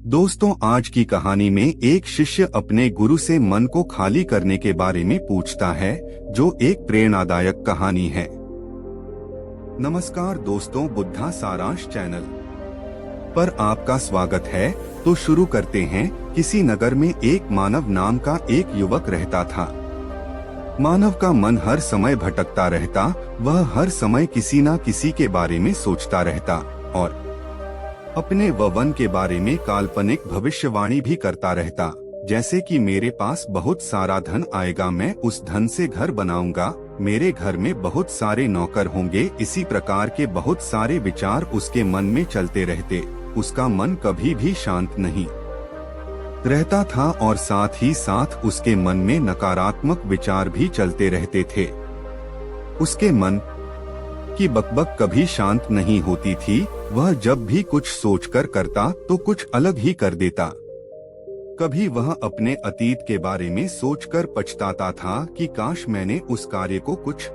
दोस्तों, आज की कहानी में एक शिष्य अपने गुरु से मन को खाली करने के बारे में पूछता है, जो एक प्रेरणादायक कहानी है। नमस्कार दोस्तों, बुद्धा सारांश चैनल पर आपका स्वागत है। तो शुरू करते हैं। किसी नगर में एक मानव नाम का एक युवक रहता था। मानव का मन हर समय भटकता रहता। वह हर समय किसी न किसी के बारे में सोचता रहता और अपने वन के बारे में काल्पनिक भविष्यवाणी भी करता रहता, जैसे कि मेरे पास बहुत सारा धन आएगा, मैं उस धन से घर बनाऊंगा, मेरे घर में बहुत सारे नौकर होंगे। इसी प्रकार के बहुत सारे विचार उसके मन में चलते रहते। उसका मन कभी भी शांत नहीं रहता था और साथ ही साथ उसके मन में नकारात्मक विचार भी चलते रहते थे। उसके मन की बकबक कभी शांत नहीं होती थी। वह जब भी कुछ सोचकर करता तो कुछ अलग ही कर देता। कभी वह अपने अतीत के बारे में सोचकर पछताता था कि काश मैंने उस कार्य को कुछ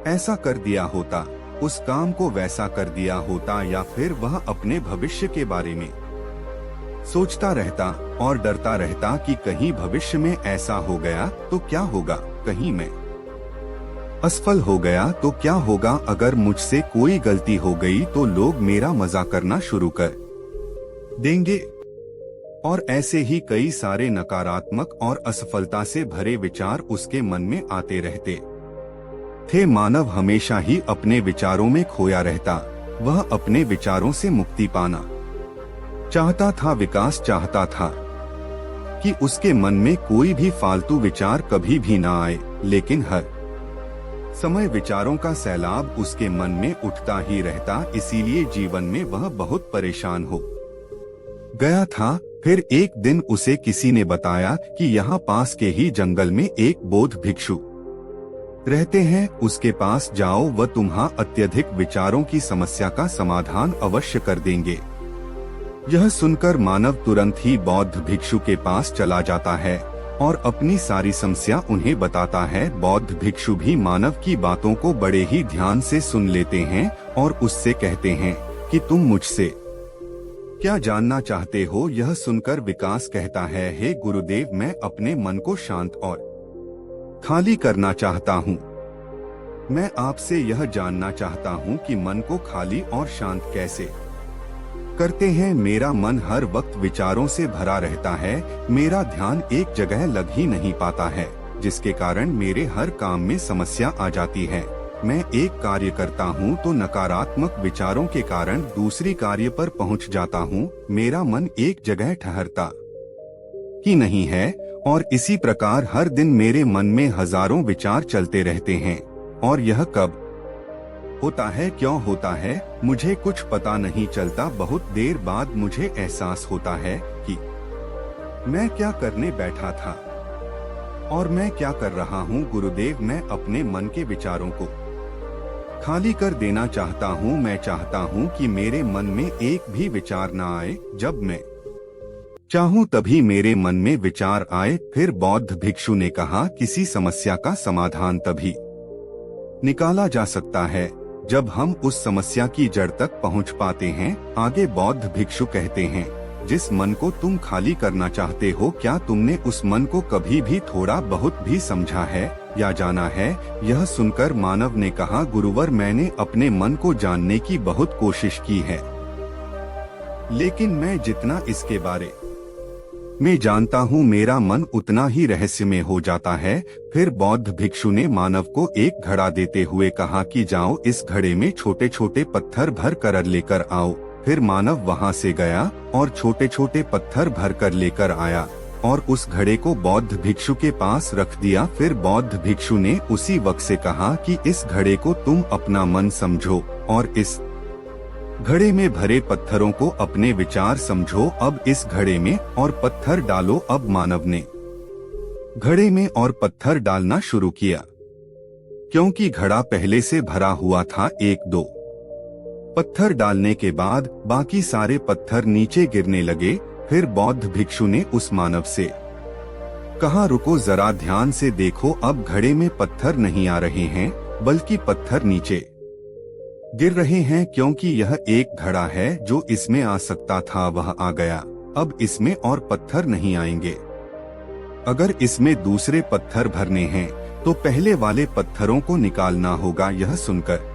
ऐसा कर दिया होता, उस काम को वैसा कर दिया होता, या फिर वह अपने भविष्य के बारे में सोचता रहता और डरता रहता कि कहीं भविष्य में ऐसा हो गया तो क्या होगा, कहीं मैं असफल हो गया तो क्या होगा, अगर मुझसे कोई गलती हो गई तो लोग मेरा मजाक करना शुरू कर देंगे। और ऐसे ही कई सारे नकारात्मक और असफलता से भरे विचार उसके मन में आते रहते थे। मानव हमेशा ही अपने विचारों में खोया रहता। वह अपने विचारों से मुक्ति पाना चाहता था, विकास चाहता था कि उसके मन में कोई भी फालतू विचार कभी भी ना आए। लेकिन हर समय विचारों का सैलाब उसके मन में उठता ही रहता, इसीलिए जीवन में वह बहुत परेशान हो गया था। फिर एक दिन उसे किसी ने बताया कि यहाँ पास के ही जंगल में एक बौद्ध भिक्षु रहते हैं, उसके पास जाओ, वह तुम्हारा अत्यधिक विचारों की समस्या का समाधान अवश्य कर देंगे। यह सुनकर मानव तुरंत ही बौद्ध भिक्षु के पास चला जाता है और अपनी सारी समस्या उन्हें बताता है। बौद्ध भिक्षु भी मानव की बातों को बड़े ही ध्यान से सुन लेते हैं और उससे कहते हैं कि तुम मुझसे क्या जानना चाहते हो। यह सुनकर विकास कहता है, हे गुरुदेव, मैं अपने मन को शांत और खाली करना चाहता हूँ। मैं आपसे यह जानना चाहता हूँ कि मन को खाली और शांत कैसे करते हैं। मेरा मन हर वक्त विचारों से भरा रहता है। मेरा ध्यान एक जगह लग ही नहीं पाता है, जिसके कारण मेरे हर काम में समस्या आ जाती है। मैं एक कार्य करता हूँ तो नकारात्मक विचारों के कारण दूसरी कार्य पर पहुँच जाता हूँ। मेरा मन एक जगह ठहरता ही नहीं है और इसी प्रकार हर दिन मेरे मन में हजारों विचार चलते रहते हैं। और यह कब होता है, क्यों होता है, मुझे कुछ पता नहीं चलता। बहुत देर बाद मुझे एहसास होता है कि मैं क्या करने बैठा था और मैं क्या कर रहा हूँ। गुरुदेव, मैं अपने मन के विचारों को खाली कर देना चाहता हूँ। मैं चाहता हूँ कि मेरे मन में एक भी विचार न आए। जब मैं चाहूँ तभी मेरे मन में विचार आए। फिर बौद्ध भिक्षु ने कहा, किसी समस्या का समाधान तभी निकाला जा सकता है जब हम उस समस्या की जड़ तक पहुंच पाते हैं। आगे बौद्ध भिक्षु कहते हैं, जिस मन को तुम खाली करना चाहते हो, क्या तुमने उस मन को कभी भी थोड़ा बहुत भी समझा है या जाना है। यह सुनकर मानव ने कहा, गुरुवर, मैंने अपने मन को जानने की बहुत कोशिश की है, लेकिन मैं जितना इसके बारे मैं जानता हूँ, मेरा मन उतना ही रहस्यमय हो जाता है। फिर बौद्ध भिक्षु ने मानव को एक घड़ा देते हुए कहा कि जाओ, इस घड़े में छोटे छोटे पत्थर भर कर लेकर आओ। फिर मानव वहाँ से गया और छोटे छोटे पत्थर भर कर लेकर आया और उस घड़े को बौद्ध भिक्षु के पास रख दिया। फिर बौद्ध भिक्षु ने उसी वक्त से कहा कि इस घड़े को तुम अपना मन समझो और इस घड़े में भरे पत्थरों को अपने विचार समझो। अब इस घड़े में और पत्थर डालो। अब मानव ने घड़े में और पत्थर डालना शुरू किया, क्योंकि घड़ा पहले से भरा हुआ था। एक दो पत्थर डालने के बाद बाकी सारे पत्थर नीचे गिरने लगे। फिर बौद्ध भिक्षु ने उस मानव से कहा, रुको जरा, ध्यान से देखो। अब घड़े में पत्थर नहीं आ रहे हैं, बल्कि पत्थर नीचे गिर रहे हैं, क्योंकि यह एक घड़ा है जो इसमें आ सकता था, वह आ गया। अब इसमें और पत्थर नहीं आएंगे। अगर इसमें दूसरे पत्थर भरने हैं तो पहले वाले पत्थरों को निकालना होगा। यह सुनकर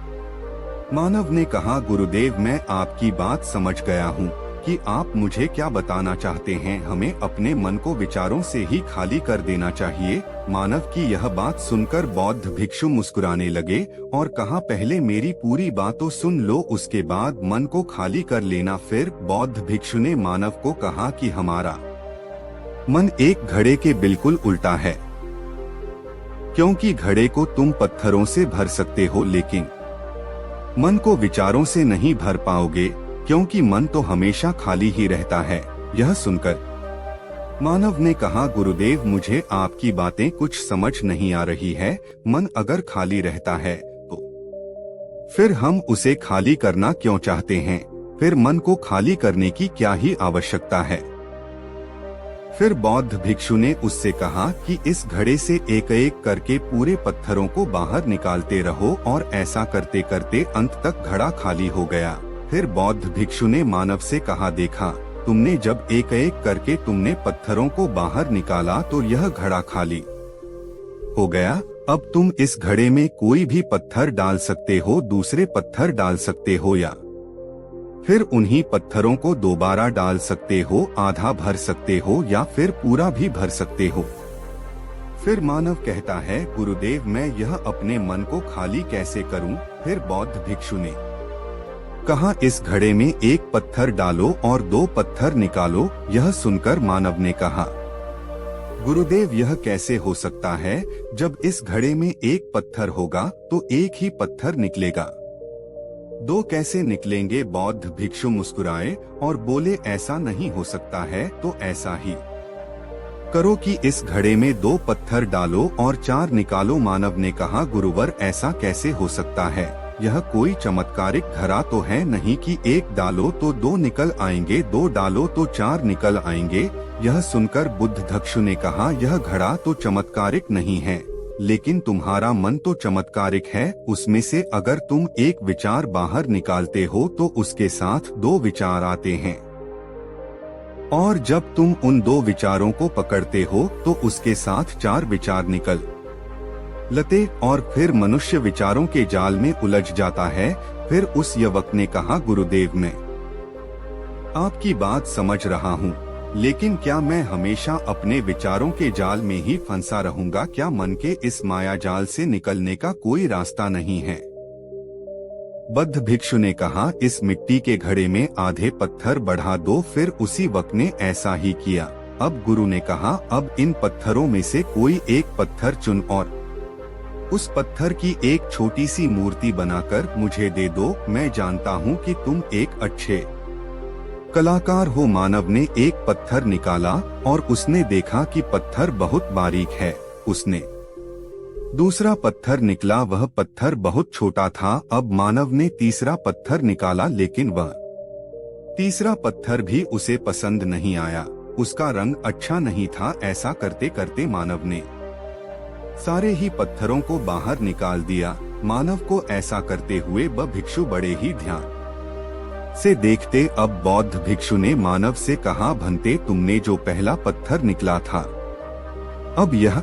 मानव ने कहा, गुरुदेव मैं आपकी बात समझ गया हूँ कि आप मुझे क्या बताना चाहते हैं। हमें अपने मन को विचारों से ही खाली कर देना चाहिए। मानव की यह बात सुनकर बौद्ध भिक्षु मुस्कुराने लगे और कहा, पहले मेरी पूरी बात तो सुन लो, उसके बाद मन को खाली कर लेना। फिर बौद्ध भिक्षु ने मानव को कहा कि हमारा मन एक घड़े के बिल्कुल उल्टा है, क्योंकि घड़े को तुम पत्थरों से भर सकते हो लेकिन मन को विचारों से नहीं भर पाओगे, क्योंकि मन तो हमेशा खाली ही रहता है। यह सुनकर मानव ने कहा, गुरुदेव मुझे आपकी बातें कुछ समझ नहीं आ रही है। मन अगर खाली रहता है तो फिर हम उसे खाली करना क्यों चाहते हैं? फिर मन को खाली करने की क्या ही आवश्यकता है? फिर बौद्ध भिक्षु ने उससे कहा कि इस घड़े से एक एक करके पूरे पत्थरों को बाहर निकालते रहो और ऐसा करते करते अंत तक घड़ा खाली हो गया। फिर बौद्ध भिक्षु ने मानव से कहा, देखा तुमने जब एक एक करके तुमने पत्थरों को बाहर निकाला तो यह घड़ा खाली हो गया। अब तुम इस घड़े में कोई भी पत्थर डाल सकते हो, दूसरे पत्थर डाल सकते हो या फिर उन्हीं पत्थरों को दोबारा डाल सकते हो, आधा भर सकते हो या फिर पूरा भी भर सकते हो। फिर मानव कहता है, गुरुदेव मैं यह अपने मन को खाली कैसे करूं? फिर बौद्ध भिक्षु ने कहा, इस घड़े में एक पत्थर डालो और दो पत्थर निकालो। यह सुनकर मानव ने कहा, गुरुदेव यह कैसे हो सकता है? जब इस घड़े में एक पत्थर होगा तो एक ही पत्थर निकलेगा, दो कैसे निकलेंगे? बौद्ध भिक्षु मुस्कुराए और बोले, ऐसा नहीं हो सकता है तो ऐसा ही करो कि इस घड़े में दो पत्थर डालो और चार निकालो। मानव ने कहा, गुरुवर ऐसा कैसे हो सकता है? यह कोई चमत्कारिक घड़ा तो है नहीं कि एक डालो तो दो निकल आएंगे, दो डालो तो चार निकल आएंगे। यह सुनकर बुद्धभिक्षु ने कहा, यह घड़ा तो चमत्कारिक नहीं है, लेकिन तुम्हारा मन तो चमत्कारिक है। उसमें से अगर तुम एक विचार बाहर निकालते हो तो उसके साथ दो विचार आते हैं, और जब तुम उन दो विचारों को पकड़ते हो तो उसके साथ चार विचार निकल लते और फिर मनुष्य विचारों के जाल में उलझ जाता है। फिर उस युवक ने कहा, गुरुदेव मैं आपकी बात समझ रहा हूँ, लेकिन क्या मैं हमेशा अपने विचारों के जाल में ही फंसा रहूंगा? क्या मन के इस माया जाल से निकलने का कोई रास्ता नहीं है? बुद्ध भिक्षु ने कहा, इस मिट्टी के घड़े में आधे पत्थर बढ़ा दो। फिर उसी वक्त ने ऐसा ही किया। अब गुरु ने कहा, अब इन पत्थरों में से कोई एक पत्थर चुन और उस पत्थर की एक छोटी सी मूर्ति बनाकर मुझे दे दो। मैं जानता हूँ कि तुम एक अच्छे कलाकार हो। मानव ने एक पत्थर निकाला और उसने देखा कि पत्थर बहुत बारीक है। उसने दूसरा पत्थर निकला, वह पत्थर बहुत छोटा था। अब मानव ने तीसरा पत्थर निकाला, लेकिन वह तीसरा पत्थर भी उसे पसंद नहीं आया। उसका रंग अच्छा नहीं था। ऐसा करते करते मानव ने सारे ही पत्थरों को बाहर निकाल दिया। मानव को ऐसा करते हुए वह भिक्षु बड़े ही ध्यान से देखते। अब बौद्ध भिक्षु ने मानव से कहा, भंते तुमने जो पहला पत्थर निकला था, अब यह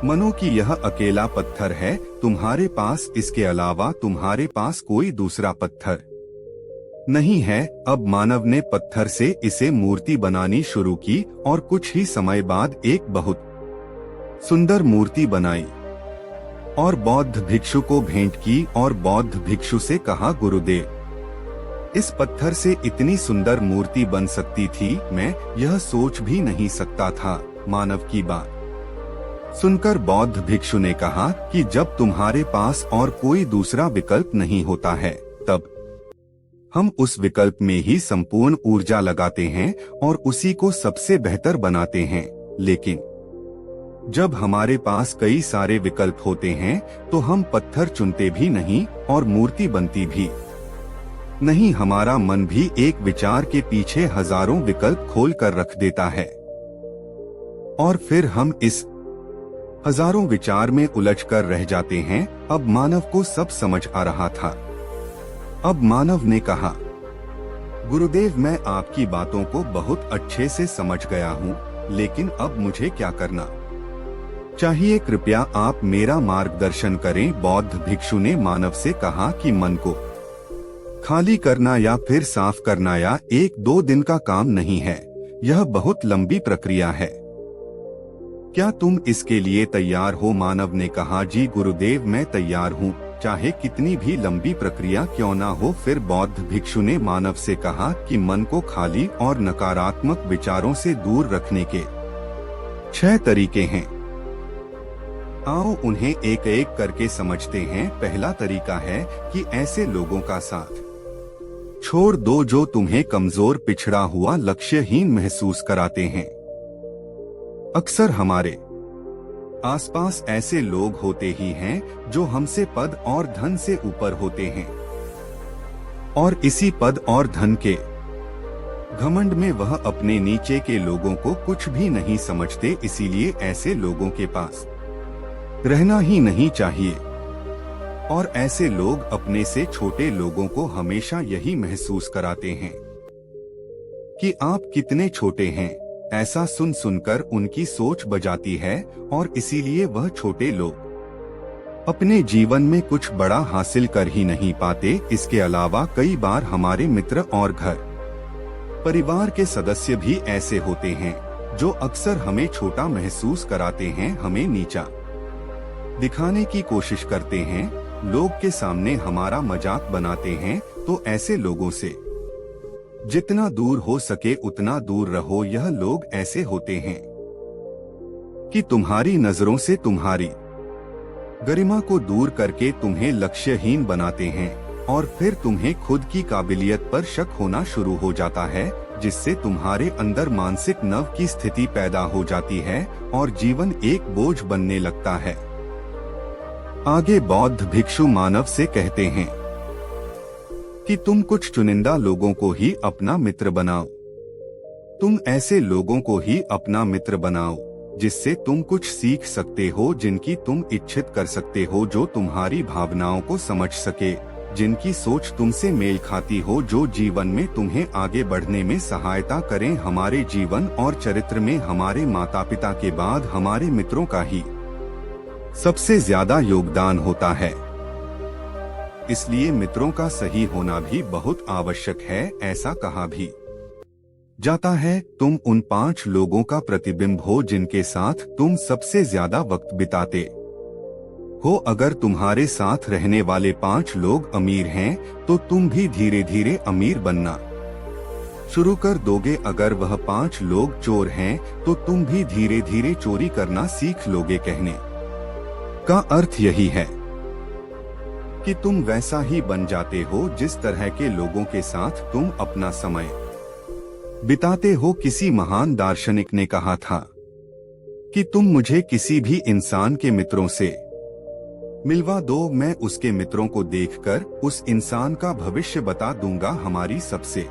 मनो कि यह अकेला पत्थर है तुम्हारे पास, इसके अलावा तुम्हारे पास कोई दूसरा पत्थर नहीं है। अब मानव ने पत्थर से इसे मूर्ति बनानी शुरू की और कुछ ही समय बाद एक बहुत सुंदर मूर्ति बनाई और बौद्ध भिक्षु को भेंट की। और बौद्ध भिक्षु से कहा, गुरुदेव इस पत्थर से इतनी सुंदर मूर्ति बन सकती थी, मैं यह सोच भी नहीं सकता था। मानव की बात सुनकर बौद्ध भिक्षु ने कहा कि जब तुम्हारे पास और कोई दूसरा विकल्प नहीं होता है, तब हम उस विकल्प में ही संपूर्ण ऊर्जा लगाते हैं और उसी को सबसे बेहतर बनाते हैं। लेकिन जब हमारे पास कई सारे विकल्प होते हैं तो हम पत्थर चुनते भी नहीं और मूर्ति बनती भी नहीं। हमारा मन भी एक विचार के पीछे हजारों विकल्प खोल कर रख देता है और फिर हम इस हजारों विचार में उलझ कर रह जाते हैं। अब मानव को सब समझ आ रहा था। अब मानव ने कहा, गुरुदेव, मैं आपकी बातों को बहुत अच्छे से समझ गया हूँ, लेकिन अब मुझे क्या करना चाहिए? कृपया आप मेरा मार्गदर्शन करें। बौद्ध भिक्षु ने मानव से कहा कि मन को खाली करना या फिर साफ करना या 1-2 दिन का काम नहीं है, यह बहुत लंबी प्रक्रिया है। क्या तुम इसके लिए तैयार हो? मानव ने कहा, जी गुरुदेव, मैं तैयार हूँ, चाहे कितनी भी लंबी प्रक्रिया क्यों ना हो। फिर बौद्ध भिक्षु ने मानव से कहा कि मन को खाली और नकारात्मक विचारों से दूर रखने के 6 तरीके हैं। आओ उन्हें एक एक करके समझते हैं। पहला तरीका है कि ऐसे लोगों का साथ छोड़ दो जो तुम्हें कमजोर, पिछड़ा हुआ, लक्ष्यहीन महसूस कराते हैं। अक्सर हमारे आसपास ऐसे लोग होते ही हैं जो हमसे पद और धन से ऊपर होते हैं, और इसी पद और धन के घमंड में वह अपने नीचे के लोगों को कुछ भी नहीं समझते। इसीलिए ऐसे लोगों के पास रहना ही नहीं चाहिए। और ऐसे लोग अपने से छोटे लोगों को हमेशा यही महसूस कराते हैं कि आप कितने छोटे हैं। ऐसा सुन सुनकर उनकी सोच बजाती है और इसीलिए वह छोटे लोग अपने जीवन में कुछ बड़ा हासिल कर ही नहीं पाते। इसके अलावा कई बार हमारे मित्र और घर परिवार के सदस्य भी ऐसे होते हैं जो अक्सर हमें छोटा महसूस कराते हैं, हमें नीचा दिखाने की कोशिश करते हैं, लोग के सामने हमारा मजाक बनाते हैं। तो ऐसे लोगों से जितना दूर हो सके उतना दूर रहो। यह लोग ऐसे होते हैं कि तुम्हारी नजरों से तुम्हारी गरिमा को दूर करके तुम्हें लक्ष्यहीन बनाते हैं, और फिर तुम्हें खुद की काबिलियत पर शक होना शुरू हो जाता है, जिससे तुम्हारे अंदर मानसिक नव की स्थिति पैदा हो जाती है और जीवन एक बोझ बनने लगता है। आगे बौद्ध भिक्षु मानव से कहते हैं कि तुम कुछ चुनिंदा लोगों को ही अपना मित्र बनाओ। तुम ऐसे लोगों को ही अपना मित्र बनाओ जिससे तुम कुछ सीख सकते हो, जिनकी तुम इच्छित कर सकते हो, जो तुम्हारी भावनाओं को समझ सके, जिनकी सोच तुमसे मेल खाती हो, जो जीवन में तुम्हें आगे बढ़ने में सहायता करें। हमारे जीवन और चरित्र में हमारे माता पिता के बाद हमारे मित्रों का ही सबसे ज्यादा योगदान होता है। इसलिए मित्रों का सही होना भी बहुत आवश्यक है। ऐसा कहा भी जाता है, तुम उन 5 लोगों का प्रतिबिंब हो जिनके साथ तुम सबसे ज्यादा वक्त बिताते हो। अगर तुम्हारे साथ रहने वाले 5 लोग अमीर हैं, तो तुम भी धीरे धीरे अमीर बनना शुरू कर दोगे। अगर वह 5 लोग चोर हैं, तो तुम भी धीरे धीरे चोरी करना सीख लोगे। कहने का अर्थ यही है कि तुम वैसा ही बन जाते हो जिस तरह के लोगों के साथ तुम अपना समय बिताते हो। किसी महान दार्शनिक ने कहा था कि तुम मुझे किसी भी इंसान के मित्रों से मिलवा दो, मैं उसके मित्रों को देखकर उस इंसान का भविष्य बता दूंगा। हमारी सबसे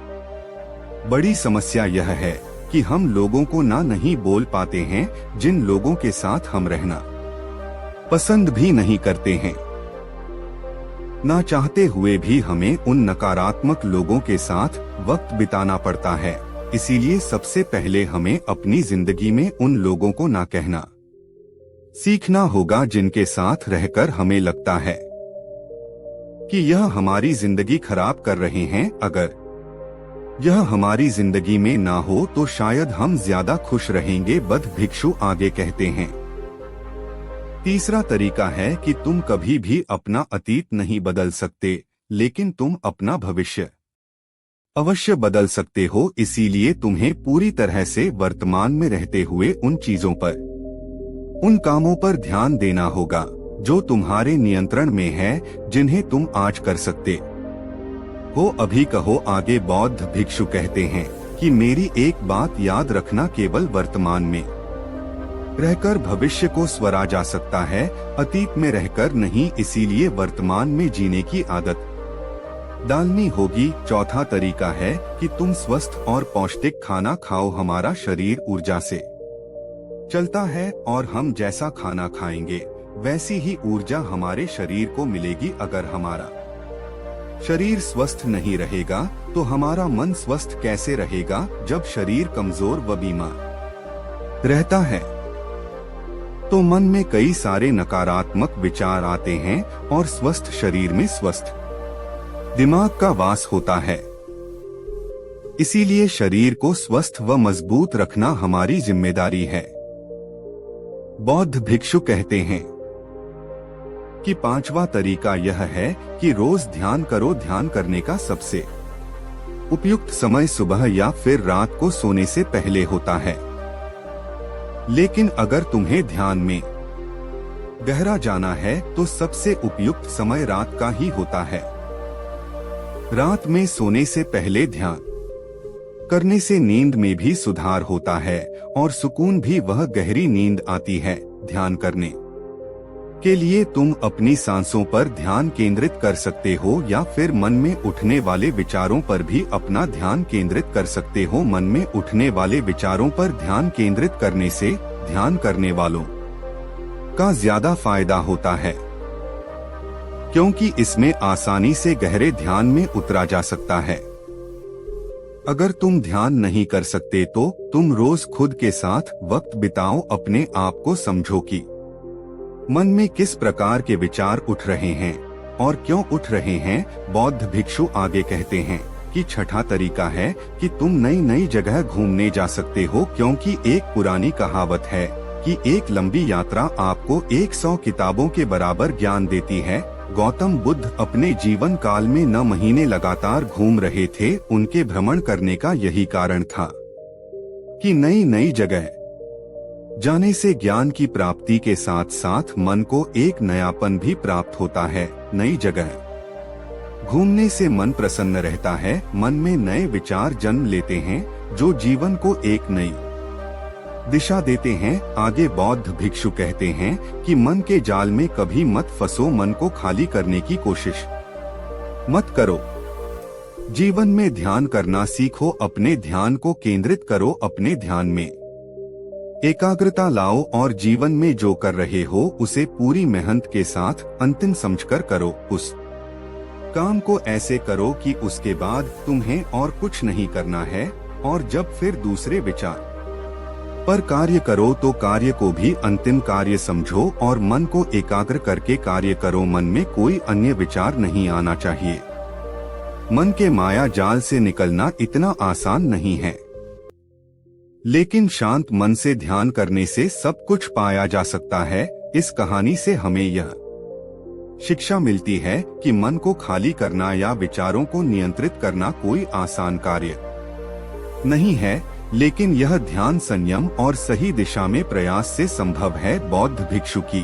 बड़ी समस्या यह है कि हम लोगों को ना नहीं बोल पाते हैं, जिन लोगों के साथ हम रहना पसंद भी नहीं करते हैं। ना चाहते हुए भी हमें उन नकारात्मक लोगों के साथ वक्त बिताना पड़ता है। इसीलिए सबसे पहले हमें अपनी जिंदगी में उन लोगों को ना कहना सीखना होगा जिनके साथ रहकर हमें लगता है कि यह हमारी जिंदगी खराब कर रहे हैं। अगर यह हमारी जिंदगी में ना हो तो शायद हम ज्यादा खुश रहेंगे। बौद्ध भिक्षु आगे कहते हैं, तीसरा तरीका है कि तुम कभी भी अपना अतीत नहीं बदल सकते, लेकिन तुम अपना भविष्य अवश्य बदल सकते हो। इसीलिए तुम्हें पूरी तरह से वर्तमान में रहते हुए उन चीजों पर, उन कामों पर ध्यान देना होगा जो तुम्हारे नियंत्रण में है, जिन्हें तुम आज कर सकते हो अभी कहो। आगे बौद्ध भिक्षु कहते हैं कि मेरी एक बात याद रखना, केवल वर्तमान में रहकर भविष्य को स्वरा जा सकता है, अतीत में रहकर नहीं। इसीलिए वर्तमान में जीने की आदत डालनी होगी। चौथा तरीका है कि तुम स्वस्थ और पौष्टिक खाना खाओ। हमारा शरीर ऊर्जा से चलता है और हम जैसा खाना खाएंगे वैसी ही ऊर्जा हमारे शरीर को मिलेगी। अगर हमारा शरीर स्वस्थ नहीं रहेगा तो हमारा मन स्वस्थ कैसे रहेगा जब शरीर कमजोर व बीमार रहता है। तो मन में कई सारे नकारात्मक विचार आते हैं और स्वस्थ शरीर में स्वस्थ दिमाग का वास होता है। इसीलिए शरीर को स्वस्थ व मजबूत रखना हमारी जिम्मेदारी है। बौद्ध भिक्षु कहते हैं कि पांचवा तरीका यह है कि रोज ध्यान करो। ध्यान करने का सबसे उपयुक्त समय सुबह या फिर रात को सोने से पहले होता है। लेकिन अगर तुम्हें ध्यान में गहरा जाना है तो सबसे उपयुक्त समय रात का ही होता है। रात में सोने से पहले ध्यान करने से नींद में भी सुधार होता है और सुकून भी, वह गहरी नींद आती है। ध्यान करने के लिए तुम अपनी सांसों पर ध्यान केंद्रित कर सकते हो या फिर मन में उठने वाले विचारों पर भी अपना ध्यान केंद्रित कर सकते हो। मन में उठने वाले विचारों पर ध्यान केंद्रित करने से ध्यान करने वालों का ज्यादा फायदा होता है, क्योंकि इसमें आसानी से गहरे ध्यान में उतरा जा सकता है। अगर तुम ध्यान नहीं कर सकते तो तुम रोज खुद के साथ वक्त बिताओ। अपने आप को समझो कि मन में किस प्रकार के विचार उठ रहे हैं और क्यों उठ रहे हैं। बौद्ध भिक्षु आगे कहते हैं कि छठा तरीका है कि तुम नई नई जगह घूमने जा सकते हो, क्योंकि एक पुरानी कहावत है कि एक लंबी यात्रा आपको 100 किताबों के बराबर ज्ञान देती है। गौतम बुद्ध अपने जीवन काल में 9 महीने लगातार घूम रहे थे। उनके भ्रमण करने का यही कारण था कि नई नई जगह जाने से ज्ञान की प्राप्ति के साथ साथ मन को एक नयापन भी प्राप्त होता है। नई जगह घूमने से मन प्रसन्न रहता है, मन में नए विचार जन्म लेते हैं जो जीवन को एक नई दिशा देते हैं। आगे बौद्ध भिक्षु कहते हैं कि मन के जाल में कभी मत फंसो। मन को खाली करने की कोशिश मत करो। जीवन में ध्यान करना सीखो। अपने ध्यान को केंद्रित करो। अपने ध्यान में एकाग्रता लाओ और जीवन में जो कर रहे हो उसे पूरी मेहनत के साथ अंतिम समझकर करो। उस काम को ऐसे करो कि उसके बाद तुम्हें और कुछ नहीं करना है। और जब फिर दूसरे विचार पर कार्य करो तो कार्य को भी अंतिम कार्य समझो और मन को एकाग्र करके कार्य करो। मन में कोई अन्य विचार नहीं आना चाहिए। मन के माया जाल से निकलना इतना आसान नहीं है, लेकिन शांत मन से ध्यान करने से सब कुछ पाया जा सकता है। इस कहानी से हमें यह शिक्षा मिलती है कि मन को खाली करना या विचारों को नियंत्रित करना कोई आसान कार्य नहीं है, लेकिन यह ध्यान, संयम और सही दिशा में प्रयास से संभव है। बौद्ध भिक्षु की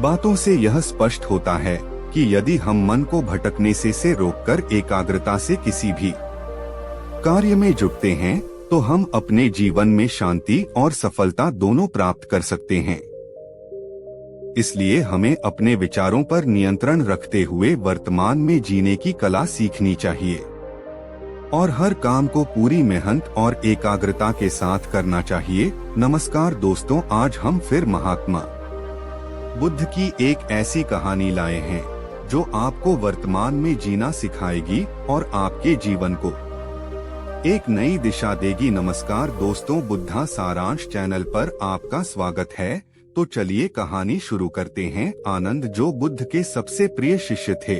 बातों से यह स्पष्ट होता है कि यदि हम मन को भटकने से रोककर एकाग्रता से किसी भी कार्य में जुटते हैं तो हम अपने जीवन में शांति और सफलता दोनों प्राप्त कर सकते हैं। इसलिए हमें अपने विचारों पर नियंत्रण रखते हुए वर्तमान में जीने की कला सीखनी चाहिए और हर काम को पूरी मेहनत और एकाग्रता के साथ करना चाहिए। नमस्कार दोस्तों, आज हम फिर महात्मा बुद्ध की एक ऐसी कहानी लाए हैं जो आपको वर्तमान में जीना सिखाएगी और आपके जीवन को एक नई दिशा देगी। नमस्कार दोस्तों, बुद्धा सारांश चैनल पर आपका स्वागत है। तो चलिए कहानी शुरू करते हैं। आनंद, जो बुद्ध के सबसे प्रिय शिष्य थे,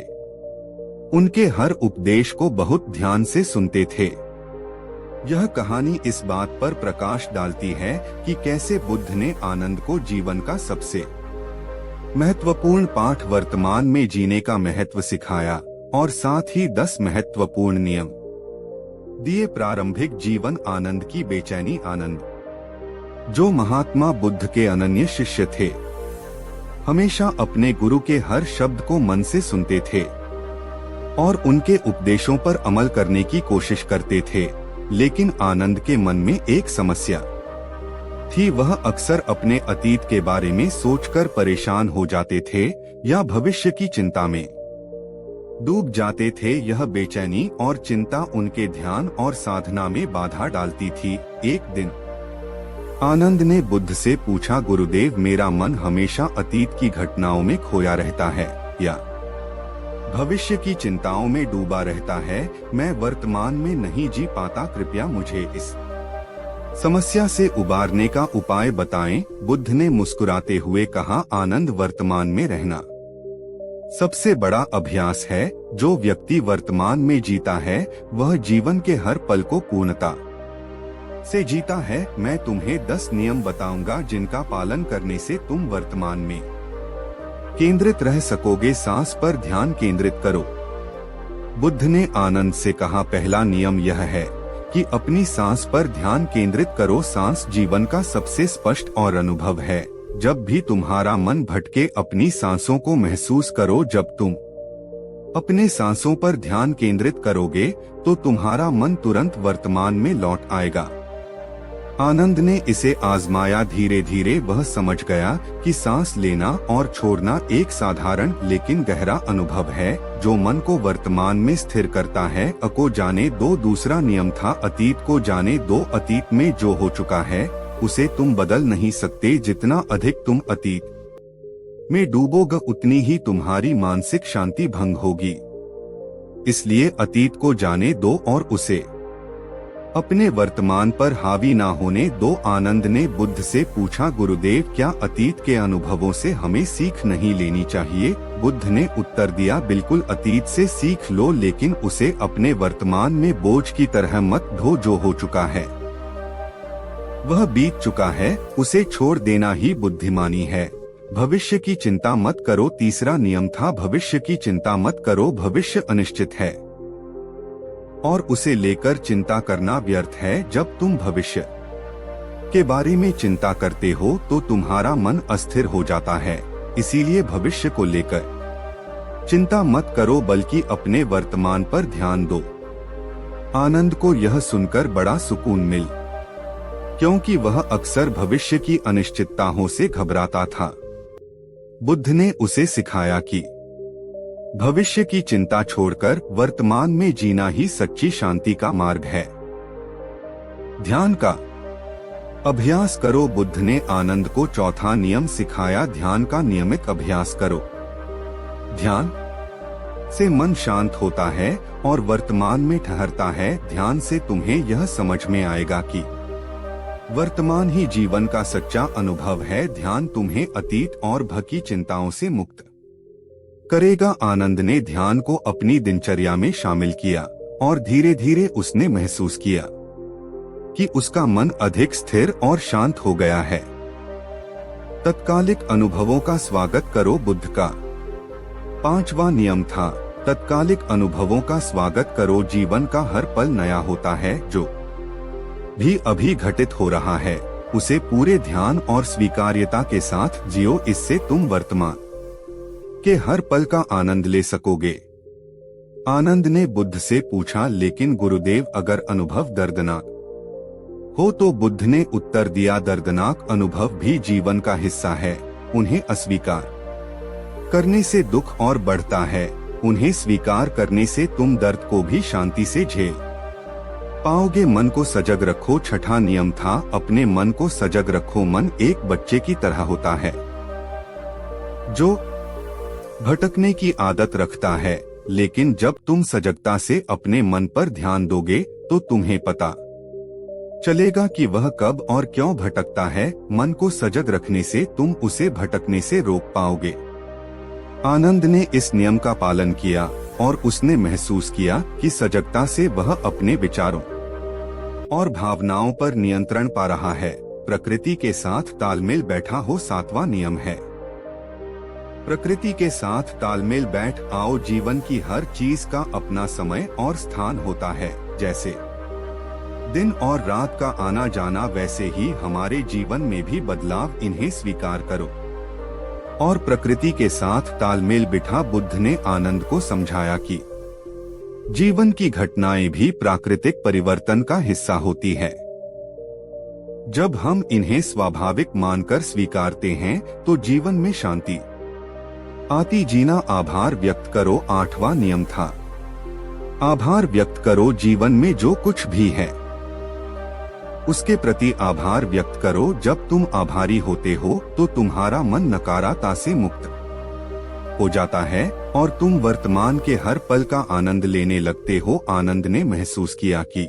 उनके हर उपदेश को बहुत ध्यान से सुनते थे। यह कहानी इस बात पर प्रकाश डालती है कि कैसे बुद्ध ने आनंद को जीवन का सबसे महत्वपूर्ण पाठ, वर्तमान में जीने का महत्व सिखाया और साथ ही 10 महत्वपूर्ण नियम दिए। प्रारंभिक जीवन, आनंद की बेचैनी। आनंद, जो महात्मा बुद्ध के अनन्य शिष्य थे, हमेशा अपने गुरु के हर शब्द को मन से सुनते थे और उनके उपदेशों पर अमल करने की कोशिश करते थे। लेकिन आनंद के मन में एक समस्या थी। वह अक्सर अपने अतीत के बारे में सोचकर परेशान हो जाते थे या भविष्य की चिंता में डूब जाते थे। यह बेचैनी और चिंता उनके ध्यान और साधना में बाधा डालती थी। एक दिन आनंद ने बुद्ध से पूछा, गुरुदेव, मेरा मन हमेशा अतीत की घटनाओं में खोया रहता है, या भविष्य की चिंताओं में डूबा रहता है, मैं वर्तमान में नहीं जी पाता, कृपया मुझे इस समस्या से उबारने का उपाय बताएं। बुद्ध ने मुस्कुराते हुए कहा, आनंद वर्तमान में रहना सबसे बड़ा अभ्यास है। जो व्यक्ति वर्तमान में जीता है वह जीवन के हर पल को पूर्णता से जीता है। मैं तुम्हें 10 नियम बताऊंगा जिनका पालन करने से तुम वर्तमान में केंद्रित रह सकोगे। सांस पर ध्यान केंद्रित करो। बुद्ध ने आनंद से कहा, पहला नियम यह है कि अपनी सांस पर ध्यान केंद्रित करो। सांस जीवन का सबसे स्पष्ट और अनुभव है। जब भी तुम्हारा मन भटके, अपनी सांसों को महसूस करो। जब तुम अपने सांसों पर ध्यान केंद्रित करोगे तो तुम्हारा मन तुरंत वर्तमान में लौट आएगा। आनंद ने इसे आजमाया। धीरे धीरे वह समझ गया कि सांस लेना और छोड़ना एक साधारण लेकिन गहरा अनुभव है जो मन को वर्तमान में स्थिर करता है। को जाने दो दूसरा नियम था, अतीत को जाने दो। अतीत में जो हो चुका है उसे तुम बदल नहीं सकते। जितना अधिक तुम अतीत में डूबोगे उतनी ही तुम्हारी मानसिक शांति भंग होगी। इसलिए अतीत को जाने दो और उसे अपने वर्तमान पर हावी ना होने दो। आनंद ने बुद्ध से पूछा, गुरुदेव, क्या अतीत के अनुभवों से हमें सीख नहीं लेनी चाहिए? बुद्ध ने उत्तर दिया, बिल्कुल, अतीत से सीख लो, लेकिन उसे अपने वर्तमान में बोझ की तरह मत ढो। जो हो चुका है वह बीत चुका है, उसे छोड़ देना ही बुद्धिमानी है। भविष्य की चिंता मत करो। तीसरा नियम था, भविष्य की चिंता मत करो। भविष्य अनिश्चित है और उसे लेकर चिंता करना व्यर्थ है। जब तुम भविष्य के बारे में चिंता करते हो तो तुम्हारा मन अस्थिर हो जाता है। इसीलिए भविष्य को लेकर चिंता मत करो, बल्कि अपने वर्तमान पर ध्यान दो। आनंद को यह सुनकर बड़ा सुकून मिल, क्योंकि वह अक्सर भविष्य की अनिश्चितताओं से घबराता था। बुद्ध ने उसे सिखाया कि भविष्य की चिंता छोड़कर वर्तमान में जीना ही सच्ची शांति का मार्ग है। ध्यान का अभ्यास करो। बुद्ध ने आनंद को चौथा नियम सिखाया, ध्यान का नियमित अभ्यास करो। ध्यान से मन शांत होता है और वर्तमान में ठहरता है। ध्यान से तुम्हें यह समझ में आएगा कि वर्तमान ही जीवन का सच्चा अनुभव है। ध्यान तुम्हें अतीत और भय की चिंताओं से मुक्त करेगा। आनंद ने ध्यान को अपनी दिनचर्या में शामिल किया और धीरे धीरे उसने महसूस किया कि उसका मन अधिक स्थिर और शांत हो गया है। तत्कालिक अनुभवों का स्वागत करो। बुद्ध का 5वां नियम था, तत्कालिक अनुभवों का स्वागत करो। जीवन का हर पल नया होता है। जो भी अभी घटित हो रहा है उसे पूरे ध्यान और स्वीकार्यता के साथ जियो। इससे तुम वर्तमान के हर पल का आनंद ले सकोगे। आनंद ने बुद्ध से पूछा, लेकिन गुरुदेव, अगर अनुभव दर्दनाक हो तो? बुद्ध ने उत्तर दिया, दर्दनाक अनुभव भी जीवन का हिस्सा है। उन्हें अस्वीकार करने से दुख और बढ़ता है। उन्हें स्वीकार करने से तुम दर्द को भी शांति से झेल पाओगे। मन को सजग रखो। छठा नियम था, अपने मन को सजग रखो। मन एक बच्चे की तरह होता है जो भटकने की आदत रखता है, लेकिन जब तुम सजगता से अपने मन पर ध्यान दोगे तो तुम्हें पता चलेगा कि वह कब और क्यों भटकता है। मन को सजग रखने से तुम उसे भटकने से रोक पाओगे। आनंद ने इस नियम का पालन किया और उसने महसूस किया कि सजगता से वह अपने विचारों और भावनाओं पर नियंत्रण पा रहा है। प्रकृति के साथ तालमेल बैठा हो 7वां नियम है। प्रकृति के साथ तालमेल बैठ आओ। जीवन की हर चीज का अपना समय और स्थान होता है। जैसे दिन और रात का आना जाना, वैसे ही हमारे जीवन में भी बदलाव। इन्हें स्वीकार करो और प्रकृति के साथ तालमेल बिठा। बुद्ध ने आनंद को समझाया कि जीवन की घटनाएं भी प्राकृतिक परिवर्तन का हिस्सा होती है। जब हम इन्हें स्वाभाविक मानकर स्वीकारते हैं तो जीवन में शांति आती। जीना आभार व्यक्त करो। 8वां नियम था, आभार व्यक्त करो। जीवन में जो कुछ भी है उसके प्रति आभार व्यक्त करो। जब तुम आभारी होते हो तो तुम्हारा मन नकारात्मकता से मुक्त हो जाता है और तुम वर्तमान के हर पल का आनंद लेने लगते हो। आनंद ने महसूस किया कि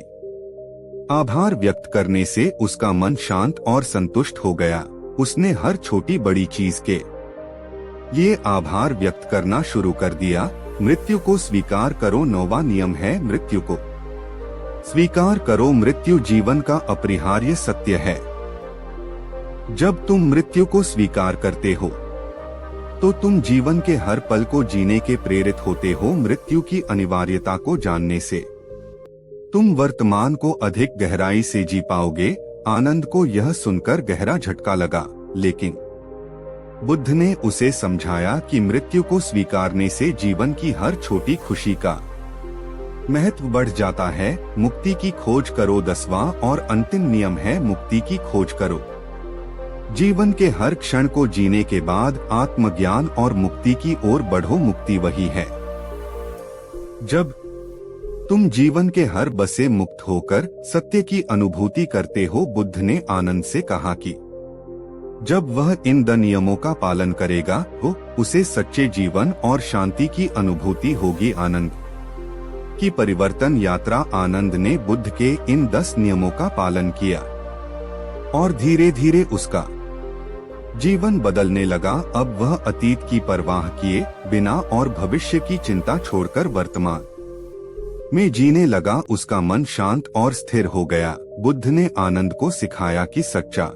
आभार व्यक्त करने से उसका मन शांत और संतुष्ट हो गया। उसने हर छोटी बड़ी चीज के लिए आभार व्यक्त करना शुरू कर दिया। मृत्यु को स्वीकार करो। 9वां नियम है मृत्यु को स्वीकार करो। मृत्यु जीवन का अपरिहार्य सत्य है। जब तुम मृत्यु को स्वीकार करते हो तो तुम जीवन के हर पल को जीने के प्रेरित होते हो। मृत्यु की अनिवार्यता को जानने से तुम वर्तमान को अधिक गहराई से जी पाओगे। आनंद को यह सुनकर गहरा झटका लगा, लेकिन बुद्ध ने उसे समझाया कि मृत्यु को स्वीकारने से जीवन की हर छोटी खुशी का महत्व बढ़ जाता है। मुक्ति की खोज करो। 10वां और अंतिम नियम है मुक्ति की खोज करो। जीवन के हर क्षण को जीने के बाद आत्मज्ञान और मुक्ति की ओर बढ़ो। मुक्ति वही है जब तुम जीवन के हर बसे मुक्त होकर सत्य की अनुभूति करते हो। बुद्ध ने आनंद से कहा कि जब वह इन 10 नियमों का पालन करेगा तो उसे सच्चे जीवन और शांति की अनुभूति होगी। आनंद की परिवर्तन यात्रा। आनंद ने बुद्ध के इन 10 नियमों का पालन किया और धीरे धीरे उसका जीवन बदलने लगा। अब वह अतीत की परवाह किए बिना और भविष्य की चिंता छोड़कर वर्तमान में जीने लगा। उसका मन शांत और स्थिर हो गया। बुद्ध ने आनंद को सिखाया कि सच्चा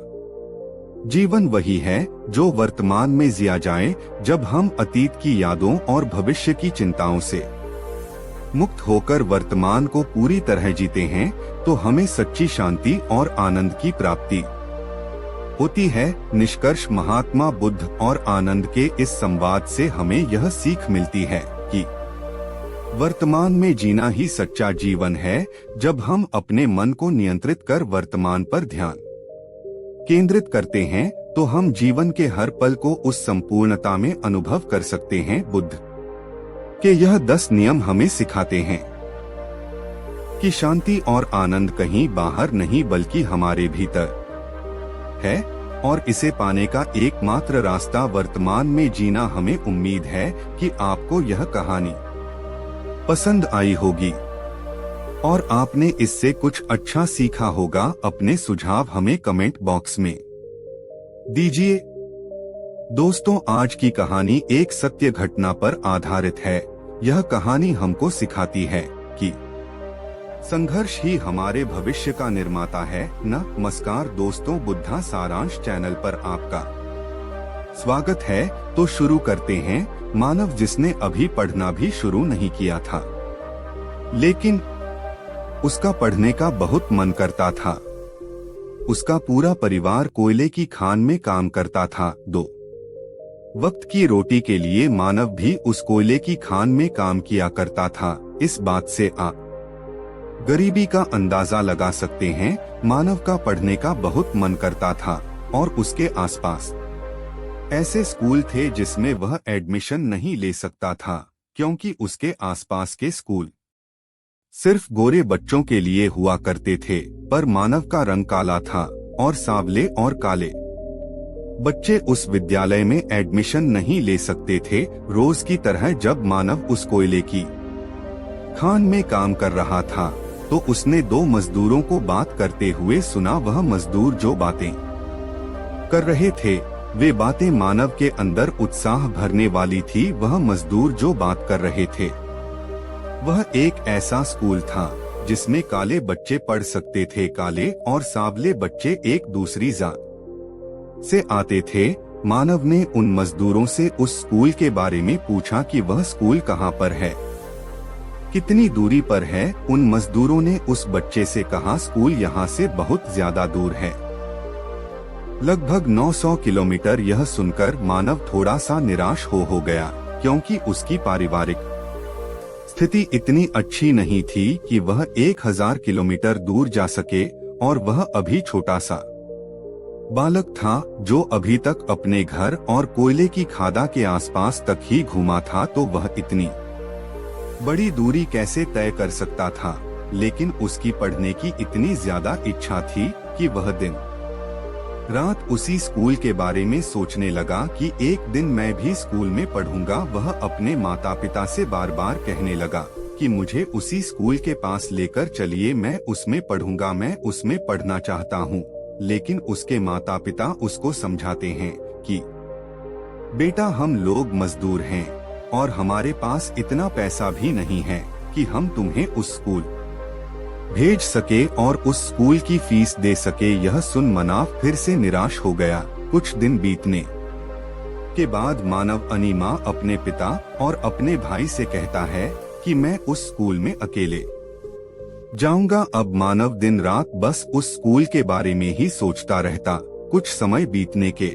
जीवन वही है जो वर्तमान में जिया जाए। जब हम अतीत की यादों और भविष्य की चिंताओं से मुक्त होकर वर्तमान को पूरी तरह जीते हैं तो हमें सच्ची शांति और आनंद की प्राप्ति होती है। निष्कर्ष, महात्मा बुद्ध और आनंद के इस संवाद से हमें यह सीख मिलती है कि वर्तमान में जीना ही सच्चा जीवन है। जब हम अपने मन को नियंत्रित कर वर्तमान पर ध्यान केंद्रित करते हैं तो हम जीवन के हर पल को उस संपूर्णता में अनुभव कर सकते हैं। बुद्ध के यह 10 नियम हमें सिखाते हैं कि शांति और आनंद कहीं बाहर नहीं बल्कि हमारे भीतर है और इसे पाने का एकमात्र रास्ता वर्तमान में जीना। हमें उम्मीद है कि आपको यह कहानी पसंद आई होगी और आपने इससे कुछ अच्छा सीखा होगा। अपने सुझाव हमें कमेंट बॉक्स में दीजिए। दोस्तों, आज की कहानी एक सत्य घटना पर आधारित है। यह कहानी हमको सिखाती है कि संघर्ष ही हमारे भविष्य का निर्माता है। नमस्कार दोस्तों, बुद्धा सारांश चैनल पर आपका स्वागत है। तो शुरू करते हैं। मानव जिसने अभी पढ़ना भी शुरू नहीं किया था, लेकिन उसका पढ़ने का बहुत मन करता था। उसका पूरा परिवार कोयले की खान में काम करता था। 2 वक्त की रोटी के लिए मानव भी उस कोयले की खान में काम किया करता था। इस बात से आप गरीबी का अंदाजा लगा सकते हैं। मानव का पढ़ने का बहुत मन करता था और उसके आसपास ऐसे स्कूल थे जिसमें वह एडमिशन नहीं ले सकता था, क्योंकि उसके आसपास के स्कूल सिर्फ गोरे बच्चों के लिए हुआ करते थे। पर मानव का रंग काला था और सांवले और काले बच्चे उस विद्यालय में एडमिशन नहीं ले सकते थे। रोज की तरह जब मानव उस कोयले की खान में काम कर रहा था तो उसने 2 मजदूरों को बात करते हुए सुना। वह मजदूर जो बातें कर रहे थे वे बातें मानव के अंदर उत्साह भरने वाली थी। वह मजदूर जो बात कर रहे थे वह एक ऐसा स्कूल था जिसमें काले बच्चे पढ़ सकते थे। काले और सांवले बच्चे एक दूसरी जात से आते थे। मानव ने उन मजदूरों से उस स्कूल के बारे में पूछा कि वह स्कूल कहाँ पर है, कितनी दूरी पर है। उन मजदूरों ने उस बच्चे से कहा, स्कूल यहाँ से बहुत ज्यादा दूर है, लगभग 900 किलोमीटर। यह सुनकर मानव थोड़ा सा निराश हो गया, क्योंकि उसकी पारिवारिक स्थिति इतनी अच्छी नहीं थी कि वह 1000 किलोमीटर दूर जा सके, और वह अभी छोटा सा बालक था जो अभी तक अपने घर और कोयले की खादा के आसपास तक ही घूमा था। तो वह इतनी बड़ी दूरी कैसे तय कर सकता था। लेकिन उसकी पढ़ने की इतनी ज्यादा इच्छा थी कि वह दिन रात उसी स्कूल के बारे में सोचने लगा कि एक दिन मैं भी स्कूल में पढ़ूंगा। वह अपने माता पिता से बार बार कहने लगा कि मुझे उसी स्कूल के पास लेकर चलिए, मैं उसमें पढ़ूंगा, मैं उसमें पढ़ना चाहता हूँ। लेकिन उसके माता पिता उसको समझाते हैं कि बेटा, हम लोग मजदूर हैं और हमारे पास इतना पैसा भी नहीं है कि हम तुम्हें उस स्कूल भेज सके और उस स्कूल की फीस दे सके। यह सुन मानव फिर से निराश हो गया। कुछ दिन बीतने के बाद मानव अनीमा अपने पिता और अपने भाई से कहता है कि मैं उस स्कूल में अकेले जाऊंगा। अब मानव दिन रात बस उस स्कूल के बारे में ही सोचता रहता। कुछ समय बीतने के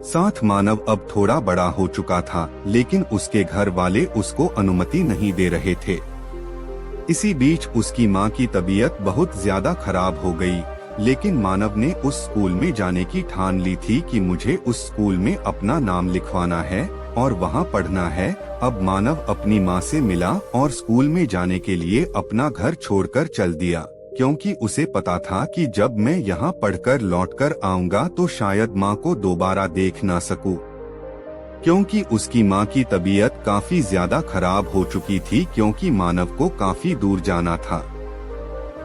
साथ मानव अब थोड़ा बड़ा हो चुका था, लेकिन उसके घर वाले उसको अनुमति नहीं दे रहे थे। इसी बीच उसकी मां की तबीयत बहुत ज्यादा खराब हो गई, लेकिन मानव ने उस स्कूल में जाने की ठान ली थी कि मुझे उस स्कूल में अपना नाम लिखवाना है और वहां पढ़ना है। अब मानव अपनी मां से मिला और स्कूल में जाने के लिए अपना घर छोड़कर चल दिया, क्योंकि उसे पता था कि जब मैं यहाँ पढ़कर लौटकर आऊंगा तो शायद माँ को दोबारा देख ना सकूं, क्योंकि उसकी माँ की तबीयत काफी ज्यादा खराब हो चुकी थी, क्योंकि मानव को काफी दूर जाना था।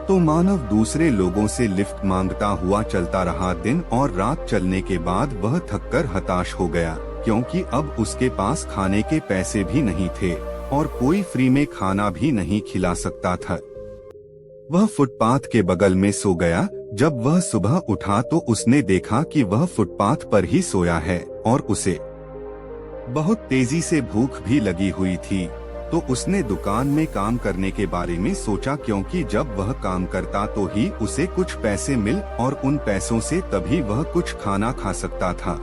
तो मानव दूसरे लोगों से लिफ्ट मांगता हुआ चलता रहा। दिन और रात चलने के बाद वह थककर हताश हो गया, क्योंकि अब उसके पास खाने के पैसे भी नहीं थे और कोई फ्री में खाना भी नहीं खिला सकता था। वह फुटपाथ के बगल में सो गया। जब वह सुबह उठा तो उसने देखा कि वह फुटपाथ पर ही सोया है और उसे बहुत तेजी से भूख भी लगी हुई थी। तो उसने दुकान में काम करने के बारे में सोचा, क्योंकि जब वह काम करता तो ही उसे कुछ पैसे मिल और उन पैसों से तभी वह कुछ खाना खा सकता था।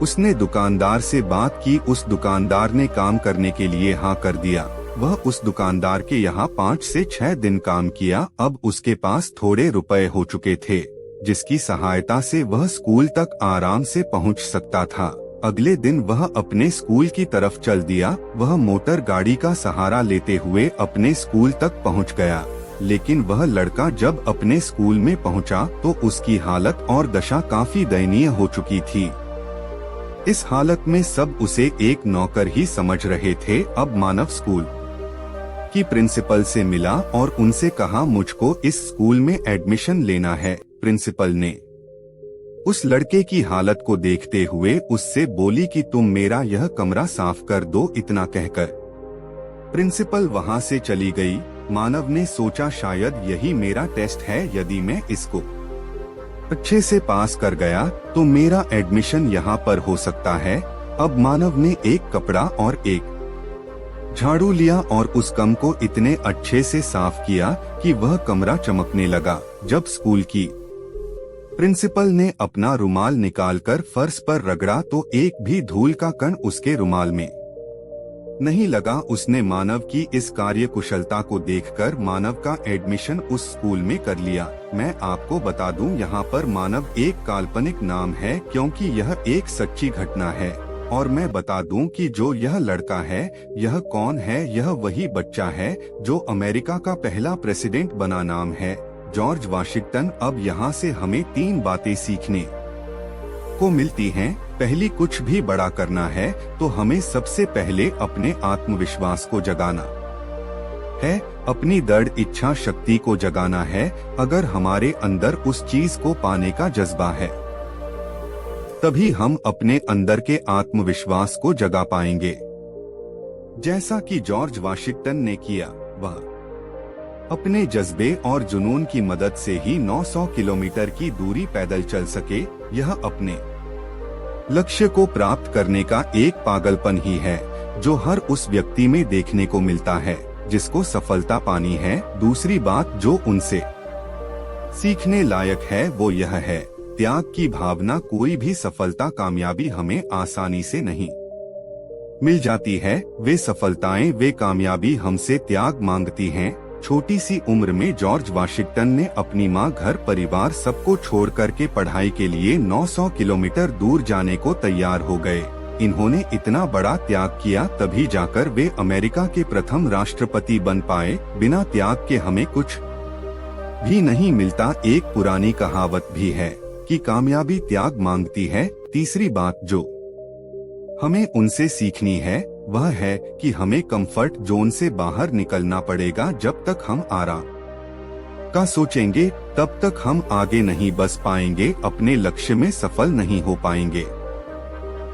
उसने दुकानदार से बात की। उस दुकानदार ने काम करने के लिए हाँ कर दिया। वह उस दुकानदार के यहाँ 5 से 6 दिन काम किया। अब उसके पास थोड़े रुपए हो चुके थे, जिसकी सहायता से वह स्कूल तक आराम से पहुँच सकता था। अगले दिन वह अपने स्कूल की तरफ चल दिया। वह मोटर गाड़ी का सहारा लेते हुए अपने स्कूल तक पहुँच गया, लेकिन वह लड़का जब अपने स्कूल में पहुँचा तो उसकी हालत और दशा काफी दयनीय हो चुकी थी। इस हालत में सब उसे एक नौकर ही समझ रहे थे। अब मानव स्कूल की प्रिंसिपल से मिला और उनसे कहा, मुझको इस स्कूल में एडमिशन लेना है। प्रिंसिपल ने उस लड़के की हालत को देखते हुए उससे बोली कि तुम मेरा यह कमरा साफ कर दो। इतना कहकर प्रिंसिपल वहां से चली गई। मानव ने सोचा, शायद यही मेरा टेस्ट है। यदि मैं इसको अच्छे से पास कर गया तो मेरा एडमिशन यहाँ पर हो सकता है। अब मानव ने एक कपड़ा और एक झाड़ू लिया और उस कम को इतने अच्छे से साफ किया कि वह कमरा चमकने लगा। जब स्कूल की प्रिंसिपल ने अपना रुमाल निकालकर फर्श पर रगड़ा तो एक भी धूल का कण उसके रुमाल में नहीं लगा। उसने मानव की इस कार्य कुशलता को देखकर मानव का एडमिशन उस स्कूल में कर लिया। मैं आपको बता दूं, यहाँ पर मानव एक काल्पनिक नाम है, क्योंकि यह एक सच्ची घटना है। और मैं बता दूं कि जो यह लड़का है, यह कौन है? यह वही बच्चा है जो अमेरिका का पहला प्रेसिडेंट बना। नाम है जॉर्ज वाशिंगटन। अब यहाँ से हमें 3 बातें सीखने को मिलती हैं। पहली, कुछ भी बड़ा करना है तो हमें सबसे पहले अपने आत्मविश्वास को जगाना है, अपनी दृढ़ इच्छा शक्ति को जगाना है। अगर हमारे अंदर उस चीज को पाने का जज्बा है, तभी हम अपने अंदर के आत्मविश्वास को जगा पाएंगे। जैसा कि जॉर्ज वाशिंगटन ने किया, वह अपने जज्बे और जुनून की मदद से ही 900 किलोमीटर की दूरी पैदल चल सके। यह अपने लक्ष्य को प्राप्त करने का एक पागलपन ही है जो हर उस व्यक्ति में देखने को मिलता है जिसको सफलता पानी है। दूसरी बात जो उनसे सीखने लायक है वो यह है, त्याग की भावना। कोई भी सफलता, कामयाबी हमें आसानी से नहीं मिल जाती है। वे सफलताएं, वे कामयाबी हमसे त्याग मांगती हैं। छोटी सी उम्र में जॉर्ज वाशिंगटन ने अपनी मां, घर परिवार सबको छोड़ करके पढ़ाई के लिए 900 किलोमीटर दूर जाने को तैयार हो गए। इन्होंने इतना बड़ा त्याग किया, तभी जाकर वे अमेरिका के प्रथम राष्ट्रपति बन पाए। बिना त्याग के हमें कुछ भी नहीं मिलता। एक पुरानी कहावत भी है कि कि कामयाबी त्याग मांगती है। तीसरी बात जो हमें उनसे सीखनी है वह है कि हमें कंफर्ट जोन से बाहर निकलना पड़ेगा। जब तक हम आराम का सोचेंगे तब तक हम आगे नहीं बढ़ पाएंगे, अपने लक्ष्य में सफल नहीं हो पाएंगे।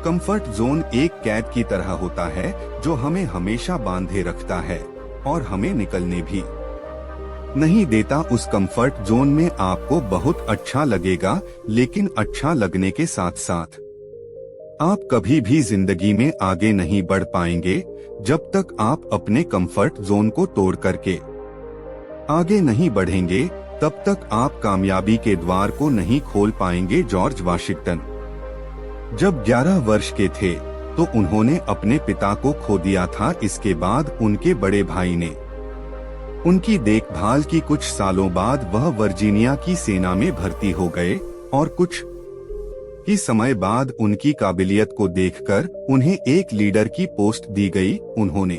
कंफर्ट जोन एक कैद की तरह होता है जो हमें हमेशा बांधे रखता है और हमें निकलने भी नहीं देता। उस कंफर्ट जोन में आपको बहुत अच्छा लगेगा, लेकिन अच्छा लगने के साथ साथ आप कभी भी जिंदगी में आगे नहीं बढ़ पाएंगे जब तक आप अपने कंफर्ट जोन को तोड़ करके आगे नहीं बढ़ेंगे। तब तक आप कामयाबी के द्वार को नहीं खोल पाएंगे। जॉर्ज वाशिंगटन जब 11 वर्ष के थे तो उन्होंने अपने पिता को खो दिया था। इसके बाद उनके बड़े भाई ने उनकी देखभाल की। कुछ सालों बाद वह वर्जीनिया की सेना में भर्ती हो गए और कुछ ही समय बाद उनकी काबिलियत को देखकर उन्हें एक लीडर की पोस्ट दी गई। उन्होंने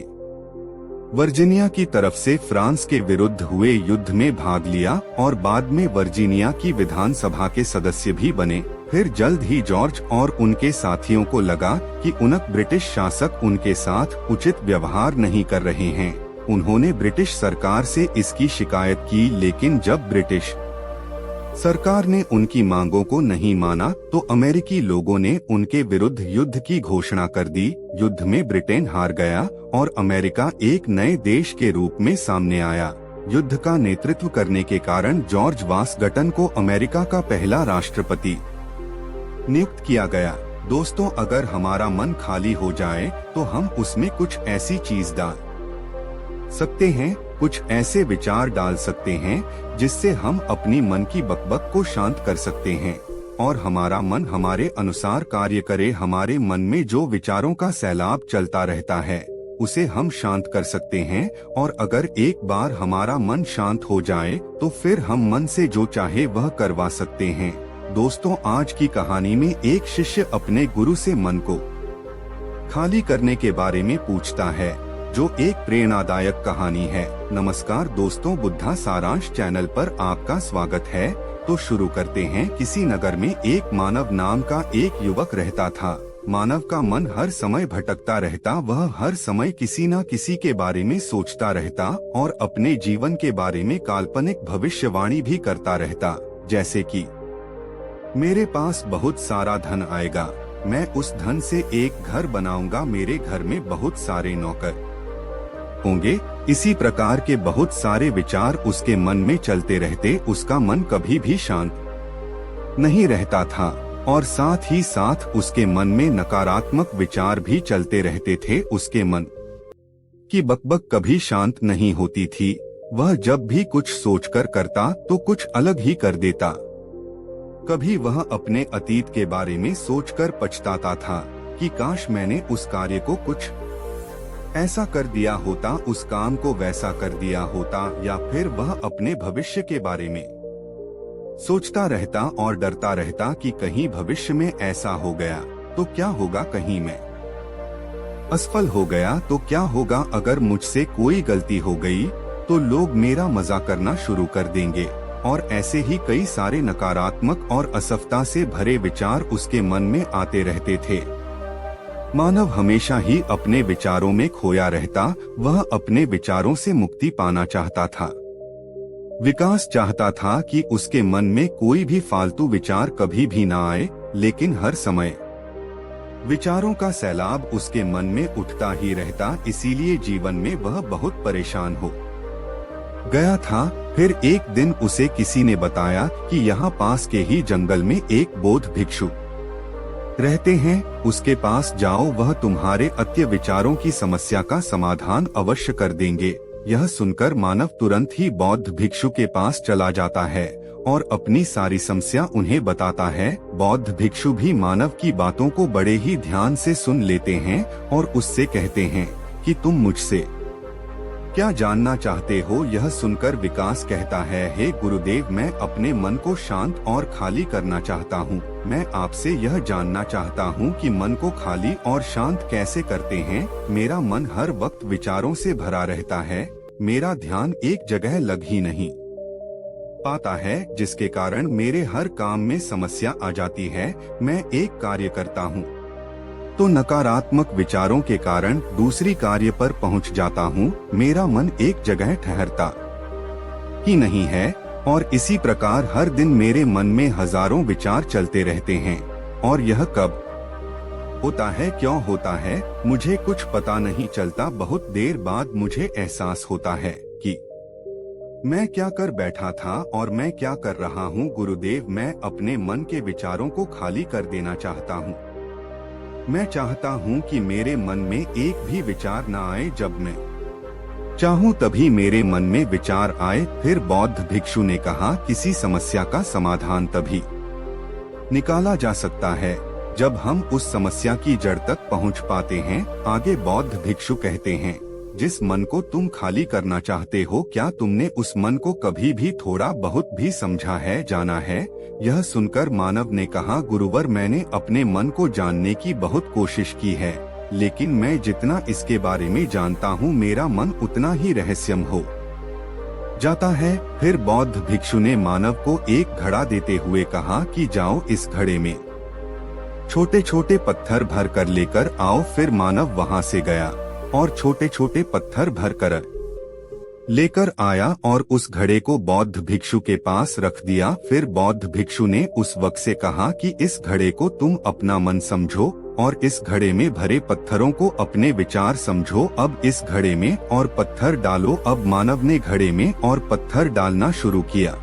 वर्जीनिया की तरफ से फ्रांस के विरुद्ध हुए युद्ध में भाग लिया और बाद में वर्जीनिया की विधानसभा के सदस्य भी बने। फिर जल्द ही जॉर्ज और उनके साथियों को लगा कि ब्रिटिश शासक उनके साथ उचित व्यवहार नहीं कर रहे हैं। उन्होंने ब्रिटिश सरकार से इसकी शिकायत की, लेकिन जब ब्रिटिश सरकार ने उनकी मांगों को नहीं माना तो अमेरिकी लोगों ने उनके विरुद्ध युद्ध की घोषणा कर दी। युद्ध में ब्रिटेन हार गया और अमेरिका एक नए देश के रूप में सामने आया। युद्ध का नेतृत्व करने के कारण जॉर्ज वाशिंगटन को अमेरिका का पहला राष्ट्रपति नियुक्त किया गया। दोस्तों, अगर हमारा मन खाली हो जाए तो हम उसमें कुछ ऐसी चीज डाल सकते हैं, कुछ ऐसे विचार डाल सकते हैं जिससे हम अपनी मन की बकबक को शांत कर सकते हैं और हमारा मन हमारे अनुसार कार्य करे। हमारे मन में जो विचारों का सैलाब चलता रहता है उसे हम शांत कर सकते हैं, और अगर एक बार हमारा मन शांत हो जाए तो फिर हम मन से जो चाहे वह करवा सकते हैं। दोस्तों, आज की कहानी में एक शिष्य अपने गुरु से मन को खाली करने के बारे में पूछता है, जो एक प्रेरणादायक कहानी है। नमस्कार दोस्तों, बुद्धा सारांश चैनल पर आपका स्वागत है। तो शुरू करते हैं। किसी नगर में एक मानव नाम का एक युवक रहता था। मानव का मन हर समय भटकता रहता। वह हर समय किसी न किसी के बारे में सोचता रहता और अपने जीवन के बारे में काल्पनिक भविष्यवाणी भी करता रहता, जैसे कि मेरे पास बहुत सारा धन आएगा, मैं उस धन से एक घर बनाऊंगा, मेरे घर में बहुत सारे नौकर होंगे। इसी प्रकार के बहुत सारे विचार उसके मन में चलते रहते। उसका मन कभी भी शांत नहीं रहता था और साथ ही साथ उसके मन में नकारात्मक विचार भी चलते रहते थे। उसके मन की बकबक कभी शांत नहीं होती थी। वह जब भी कुछ सोचकर करता तो कुछ अलग ही कर देता। कभी वह अपने अतीत के बारे में सोचकर पछताता था कि काश मैंने उस कार्य को कुछ ऐसा कर दिया होता, उस काम को वैसा कर दिया होता, या फिर वह अपने भविष्य के बारे में सोचता रहता और डरता रहता कि कहीं भविष्य में ऐसा हो गया तो क्या होगा, कहीं मैं असफल हो गया तो क्या होगा, अगर मुझसे कोई गलती हो गई तो लोग मेरा मजाक करना शुरू कर देंगे। और ऐसे ही कई सारे नकारात्मक और असफलता से भरे विचार उसके मन में आते रहते थे। मानव हमेशा ही अपने विचारों में खोया रहता। वह अपने विचारों से मुक्ति पाना चाहता था, विकास चाहता था कि उसके मन में कोई भी फालतू विचार कभी भी ना आए, लेकिन हर समय विचारों का सैलाब उसके मन में उठता ही रहता। इसीलिए जीवन में वह बहुत परेशान हो गया था। फिर एक दिन उसे किसी ने बताया कि यहाँ पास के ही जंगल में एक बौद्ध भिक्षु रहते हैं, उसके पास जाओ, वह तुम्हारे अत्य विचारों की समस्या का समाधान अवश्य कर देंगे। यह सुनकर मानव तुरंत ही बौद्ध भिक्षु के पास चला जाता है और अपनी सारी समस्या उन्हें बताता है। बौद्ध भिक्षु भी मानव की बातों को बड़े ही ध्यान से सुन लेते हैं और उससे कहते हैं कि तुम मुझसे क्या जानना चाहते हो। यह सुनकर विकास कहता है, हे गुरुदेव, मैं अपने मन को शांत और खाली करना चाहता हूँ। मैं आपसे यह जानना चाहता हूँ कि मन को खाली और शांत कैसे करते हैं। मेरा मन हर वक्त विचारों से भरा रहता है, मेरा ध्यान एक जगह लग ही नहीं पाता है, जिसके कारण मेरे हर काम में समस्या आ जाती है। मैं एक कार्य करता हूँ तो नकारात्मक विचारों के कारण दूसरी कार्य पर पहुँच जाता हूँ। मेरा मन एक जगह ठहरता ही नहीं है और इसी प्रकार हर दिन मेरे मन में हजारों विचार चलते रहते हैं। और यह कब होता है, क्यों होता है, मुझे कुछ पता नहीं चलता। बहुत देर बाद मुझे एहसास होता है कि मैं क्या कर बैठा था और मैं क्या कर रहा हूँ। गुरुदेव, मैं अपने मन के विचारों को खाली कर देना चाहता हूँ। मैं चाहता हूँ कि मेरे मन में एक भी विचार न आए। जब मैं चाहूँ तभी मेरे मन में विचार आए। फिर बौद्ध भिक्षु ने कहा, किसी समस्या का समाधान तभी निकाला जा सकता है जब हम उस समस्या की जड़ तक पहुँच पाते हैं। आगे बौद्ध भिक्षु कहते हैं, जिस मन को तुम खाली करना चाहते हो, क्या तुमने उस मन को कभी भी थोड़ा बहुत भी समझा है, जाना है? यह सुनकर मानव ने कहा, गुरुवर, मैंने अपने मन को जानने की बहुत कोशिश की है, लेकिन मैं जितना इसके बारे में जानता हूँ, मेरा मन उतना ही रहस्यमय हो जाता है। फिर बौद्ध भिक्षु ने मानव को एक घड़ा देते हुए कहा कि जाओ, इस घड़े में छोटे छोटे पत्थर भर कर लेकर आओ। फिर मानव वहां से गया और छोटे छोटे पत्थर भर कर लेकर आया और उस घड़े को बौद्ध भिक्षु के पास रख दिया। फिर बौद्ध भिक्षु ने उस वक्त से कहा कि इस घड़े को तुम अपना मन समझो और इस घड़े में भरे पत्थरों को अपने विचार समझो। अब इस घड़े में और पत्थर डालो। अब मानव ने घड़े में और पत्थर डालना शुरू किया।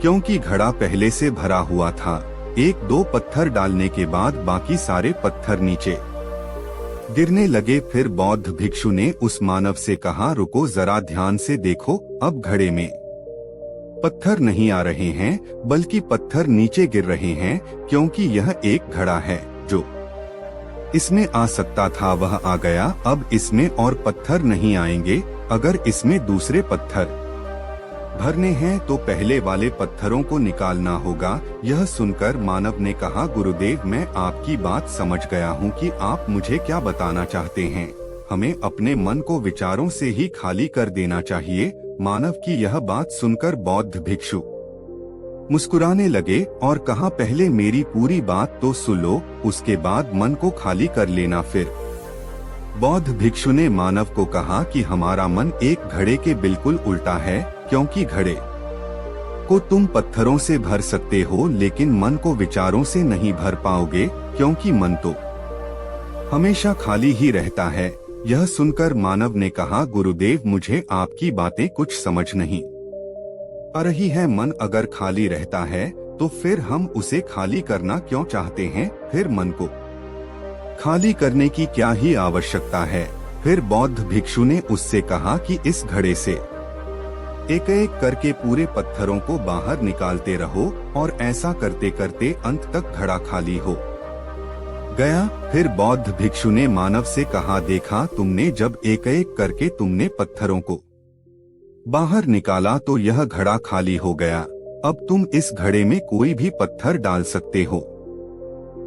क्योंकि घड़ा पहले से भरा हुआ था। एक दो पत्थर डालने के बाद बाकी सारे पत्थर नीचे गिरने लगे। फिर बौद्ध भिक्षु ने उस मानव से कहा, रुको जरा, ध्यान से देखो। अब घड़े में पत्थर नहीं आ रहे हैं, बल्कि पत्थर नीचे गिर रहे हैं, क्योंकि यह एक घड़ा है जो इसमें आ सकता था वह आ गया। अब इसमें और पत्थर नहीं आएंगे। अगर इसमें दूसरे पत्थर भरने हैं तो पहले वाले पत्थरों को निकालना होगा। यह सुनकर मानव ने कहा, गुरुदेव, मैं आपकी बात समझ गया हूँ कि आप मुझे क्या बताना चाहते हैं। हमें अपने मन को विचारों से ही खाली कर देना चाहिए। मानव की यह बात सुनकर बौद्ध भिक्षु मुस्कुराने लगे और कहा, पहले मेरी पूरी बात तो सुन लो, उसके बाद मन को खाली कर लेना। फिर बौद्ध भिक्षु ने मानव को कहा कि हमारा मन एक घड़े के बिल्कुल उल्टा है, क्योंकि घड़े को तुम पत्थरों से भर सकते हो, लेकिन मन को विचारों से नहीं भर पाओगे, क्योंकि मन तो हमेशा खाली ही रहता है। यह सुनकर मानव ने कहा, गुरुदेव, मुझे आपकी बातें कुछ समझ नहीं आ रही है। मन अगर खाली रहता है तो फिर हम उसे खाली करना क्यों चाहते हैं? फिर मन को खाली करने की क्या ही आवश्यकता है? फिर बौद्ध भिक्षु ने उससे कहा कि इस घड़े से एक एक करके पूरे पत्थरों को बाहर निकालते रहो और ऐसा करते करते अंत तक घड़ा खाली हो गया। फिर बौद्ध भिक्षु ने मानव से कहा, देखा तुमने, जब एक एक करके तुमने पत्थरों को बाहर निकाला तो यह घड़ा खाली हो गया। अब तुम इस घड़े में कोई भी पत्थर डाल सकते हो,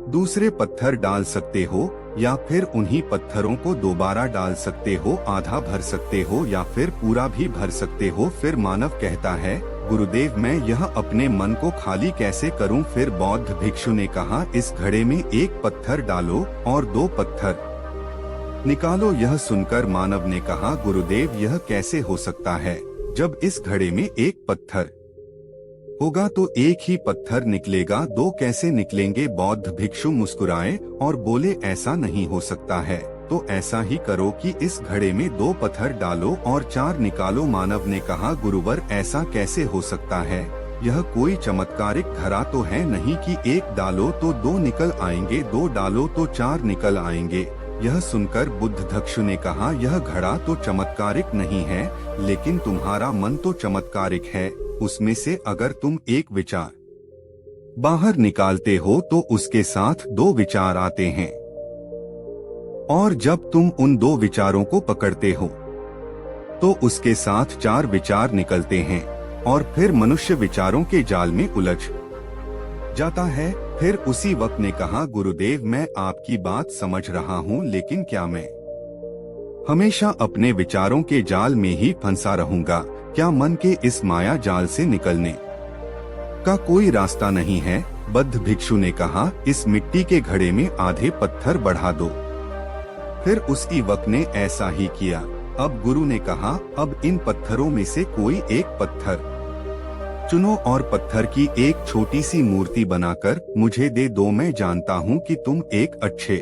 दूसरे पत्थर डाल सकते हो, या फिर उन्हीं पत्थरों को दोबारा डाल सकते हो, आधा भर सकते हो या फिर पूरा भी भर सकते हो। फिर मानव कहता है, गुरुदेव, मैं यह अपने मन को खाली कैसे करूं? फिर बौद्ध भिक्षु ने कहा, इस घड़े में एक पत्थर डालो और दो पत्थर निकालो। यह सुनकर मानव ने कहा, गुरुदेव, यह कैसे हो सकता है? जब इस घड़े में एक पत्थर होगा तो एक ही पत्थर निकलेगा, दो कैसे निकलेंगे? बौद्ध भिक्षु मुस्कुराए और बोले, ऐसा नहीं हो सकता है, तो ऐसा ही करो कि इस घड़े में दो पत्थर डालो और चार निकालो। मानव ने कहा, गुरुवर, ऐसा कैसे हो सकता है? यह कोई चमत्कारिक घड़ा तो है नहीं कि एक डालो तो दो निकल आएंगे, दो डालो तो चार निकल आएंगे। यह सुनकर बुद्ध भिक्षु ने कहा, यह घड़ा तो चमत्कारिक नहीं है, लेकिन तुम्हारा मन तो चमत्कारिक है। उसमें से अगर तुम एक विचार बाहर निकालते हो तो उसके साथ दो विचार आते हैं, और जब तुम उन दो विचारों को पकड़ते हो तो उसके साथ चार विचार निकलते हैं, और फिर मनुष्य विचारों के जाल में उलझ जाता है। फिर उसी वक्त ने कहा, गुरुदेव, मैं आपकी बात समझ रहा हूँ, लेकिन क्या मैं हमेशा अपने विचारों के जाल में ही फंसा रहूंगा? क्या मन के इस माया जाल से निकलने का कोई रास्ता नहीं है? बौद्ध भिक्षु ने कहा, इस मिट्टी के घड़े में आधे पत्थर बढ़ा दो। फिर उसी वक्त ने ऐसा ही किया। अब गुरु ने कहा, अब इन पत्थरों में से कोई एक पत्थर चुनो और पत्थर की एक छोटी सी मूर्ति बनाकर मुझे दे दो। मैं जानता हूँ कि तुम एक अच्छे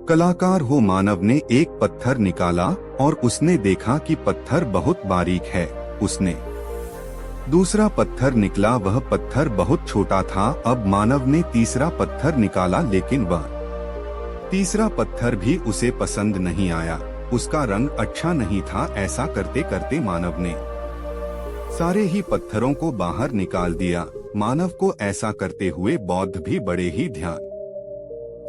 कलाकार हो। मानव ने एक पत्थर निकाला और उसने देखा कि पत्थर बहुत बारीक है। उसने दूसरा पत्थर निकला, वह पत्थर बहुत छोटा था। अब मानव ने तीसरा पत्थर निकाला, लेकिन वह तीसरा पत्थर भी उसे पसंद नहीं आया। उसका रंग अच्छा नहीं था। ऐसा करते करते मानव ने सारे ही पत्थरों को बाहर निकाल दिया। मानव को ऐसा करते हुए बौद्ध भी बड़े ही ध्यान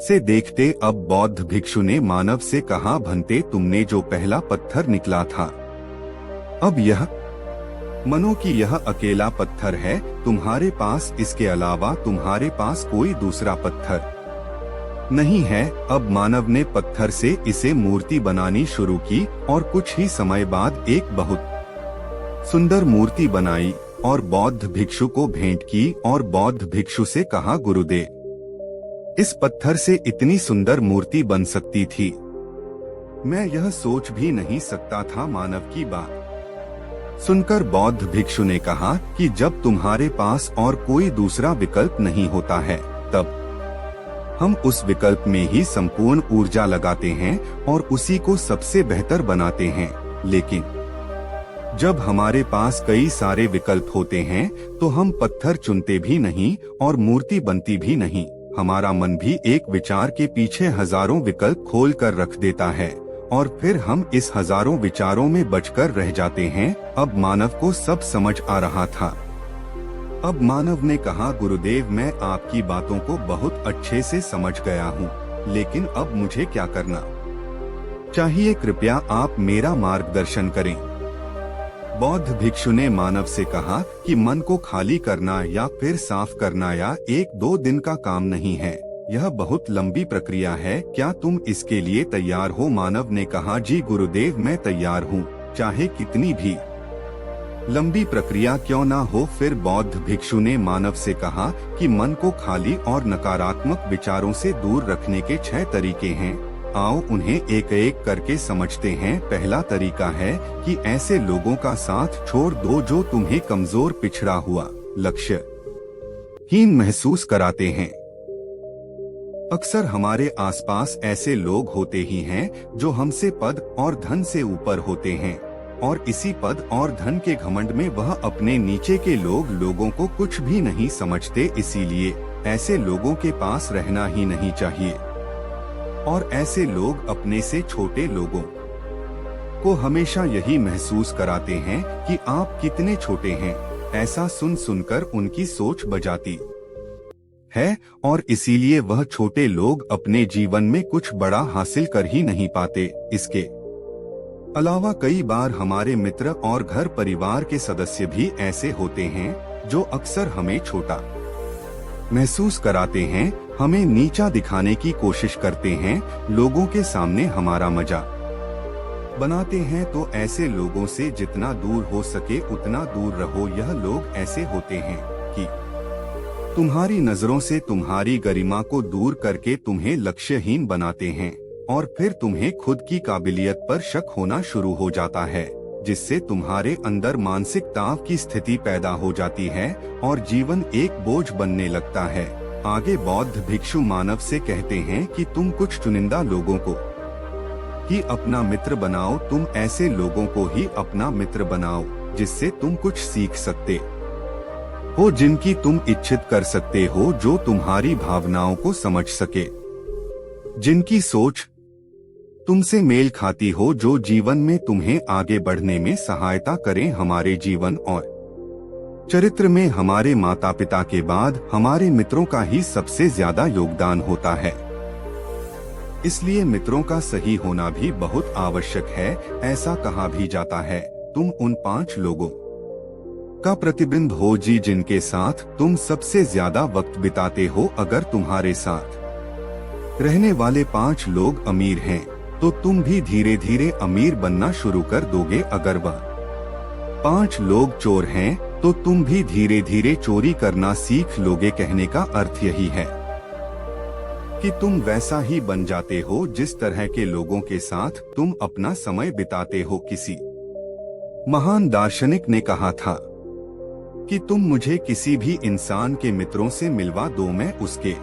से देखते। अब बौद्ध भिक्षु ने मानव से कहा, भंते, तुमने जो पहला पत्थर निकला था, अब यह मनो कि यह अकेला पत्थर है तुम्हारे पास, इसके अलावा तुम्हारे पास कोई दूसरा पत्थर नहीं है। अब मानव ने पत्थर से इसे मूर्ति बनानी शुरू की और कुछ ही समय बाद एक बहुत सुंदर मूर्ति बनाई और बौद्ध भिक्षु को भेंट की। और बौद्ध भिक्षु से कहा, गुरुदेव, इस पत्थर से इतनी सुंदर मूर्ति बन सकती थी, मैं यह सोच भी नहीं सकता था। मानव की बात सुनकर बौद्ध भिक्षु ने कहा कि जब तुम्हारे पास और कोई दूसरा विकल्प नहीं होता है, तब हम उस विकल्प में ही संपूर्ण ऊर्जा लगाते हैं और उसी को सबसे बेहतर बनाते हैं। लेकिन जब हमारे पास कई सारे विकल्प होते हैं तो हम पत्थर चुनते भी नहीं और मूर्ति बनती भी नहीं। हमारा मन भी एक विचार के पीछे हजारों विकल्प खोल कर रख देता है और फिर हम इस हजारों विचारों में बचकर रह जाते हैं। अब मानव को सब समझ आ रहा था। अब मानव ने कहा, गुरुदेव, मैं आपकी बातों को बहुत अच्छे से समझ गया हूँ, लेकिन अब मुझे क्या करना चाहिए? कृपया आप मेरा मार्गदर्शन करें। बौद्ध भिक्षु ने मानव से कहा कि मन को खाली करना या फिर साफ करना या 1-2 दिन का काम नहीं है, यह बहुत लंबी प्रक्रिया है। क्या तुम इसके लिए तैयार हो? मानव ने कहा, जी गुरुदेव, मैं तैयार हूँ, चाहे कितनी भी लंबी प्रक्रिया क्यों ना हो। फिर बौद्ध भिक्षु ने मानव से कहा कि मन को खाली और नकारात्मक विचारों से दूर रखने के 6 तरीके हैं। आओ उन्हें एक एक करके समझते हैं। पहला तरीका है कि ऐसे लोगों का साथ छोड़ दो जो तुम्हें कमजोर, पिछड़ा हुआ, लक्ष्यहीन महसूस कराते हैं। अक्सर हमारे आसपास ऐसे लोग होते ही हैं जो हमसे पद और धन से ऊपर होते हैं, और इसी पद और धन के घमंड में वह अपने नीचे के लोगों को कुछ भी नहीं समझते। इसीलिए ऐसे लोगों के पास रहना ही नहीं चाहिए। और ऐसे लोग अपने से छोटे लोगों को हमेशा यही महसूस कराते हैं कि आप कितने छोटे हैं। ऐसा सुन सुनकर उनकी सोच बजाती है, और इसीलिए वह छोटे लोग अपने जीवन में कुछ बड़ा हासिल कर ही नहीं पाते। इसके अलावा कई बार हमारे मित्र और घर परिवार के सदस्य भी ऐसे होते हैं जो अक्सर हमें छोटा महसूस कराते हैं, हमें नीचा दिखाने की कोशिश करते हैं, लोगों के सामने हमारा मजाक बनाते हैं। तो ऐसे लोगों से जितना दूर हो सके उतना दूर रहो। यह लोग ऐसे होते हैं कि तुम्हारी नजरों से तुम्हारी गरिमा को दूर करके तुम्हें लक्ष्यहीन बनाते हैं, और फिर तुम्हें खुद की काबिलियत पर शक होना शुरू हो जाता है, जिससे तुम्हारे अंदर मानसिक तनाव की स्थिति पैदा हो जाती है और जीवन एक बोझ बनने लगता है। आगे बौद्ध भिक्षु मानव से कहते हैं कि तुम कुछ चुनिंदा लोगों को ही अपना मित्र बनाओ। तुम ऐसे लोगों को ही अपना मित्र बनाओ जिससे तुम कुछ सीख सकते हो, जिनकी तुम इच्छित कर सकते हो, जो तुम्हारी भावनाओं को समझ सके, जिनकी सोच तुमसे मेल खाती हो, जो जीवन में तुम्हें आगे बढ़ने में सहायता करें। हमारे जीवन और चरित्र में हमारे माता पिता के बाद हमारे मित्रों का ही सबसे ज्यादा योगदान होता है। इसलिए मित्रों का सही होना भी बहुत आवश्यक है। ऐसा कहा भी जाता है, तुम उन 5 लोगों का प्रतिबिंब हो जी जिनके साथ तुम सबसे ज्यादा वक्त बिताते हो। अगर तुम्हारे साथ रहने वाले 5 लोग अमीर हैं, तो तुम भी धीरे धीरे अमीर बनना शुरू कर दोगे। अगर वह 5 लोग चोर हैं, तो तुम भी धीरे धीरे चोरी करना सीख लोगे। कहने का अर्थ यही है कि तुम वैसा ही बन जाते हो जिस तरह के लोगों के साथ तुम अपना समय बिताते हो। किसी महान दार्शनिक ने कहा था कि तुम मुझे किसी भी इंसान के मित्रों से मिलवा दो, मैं उसके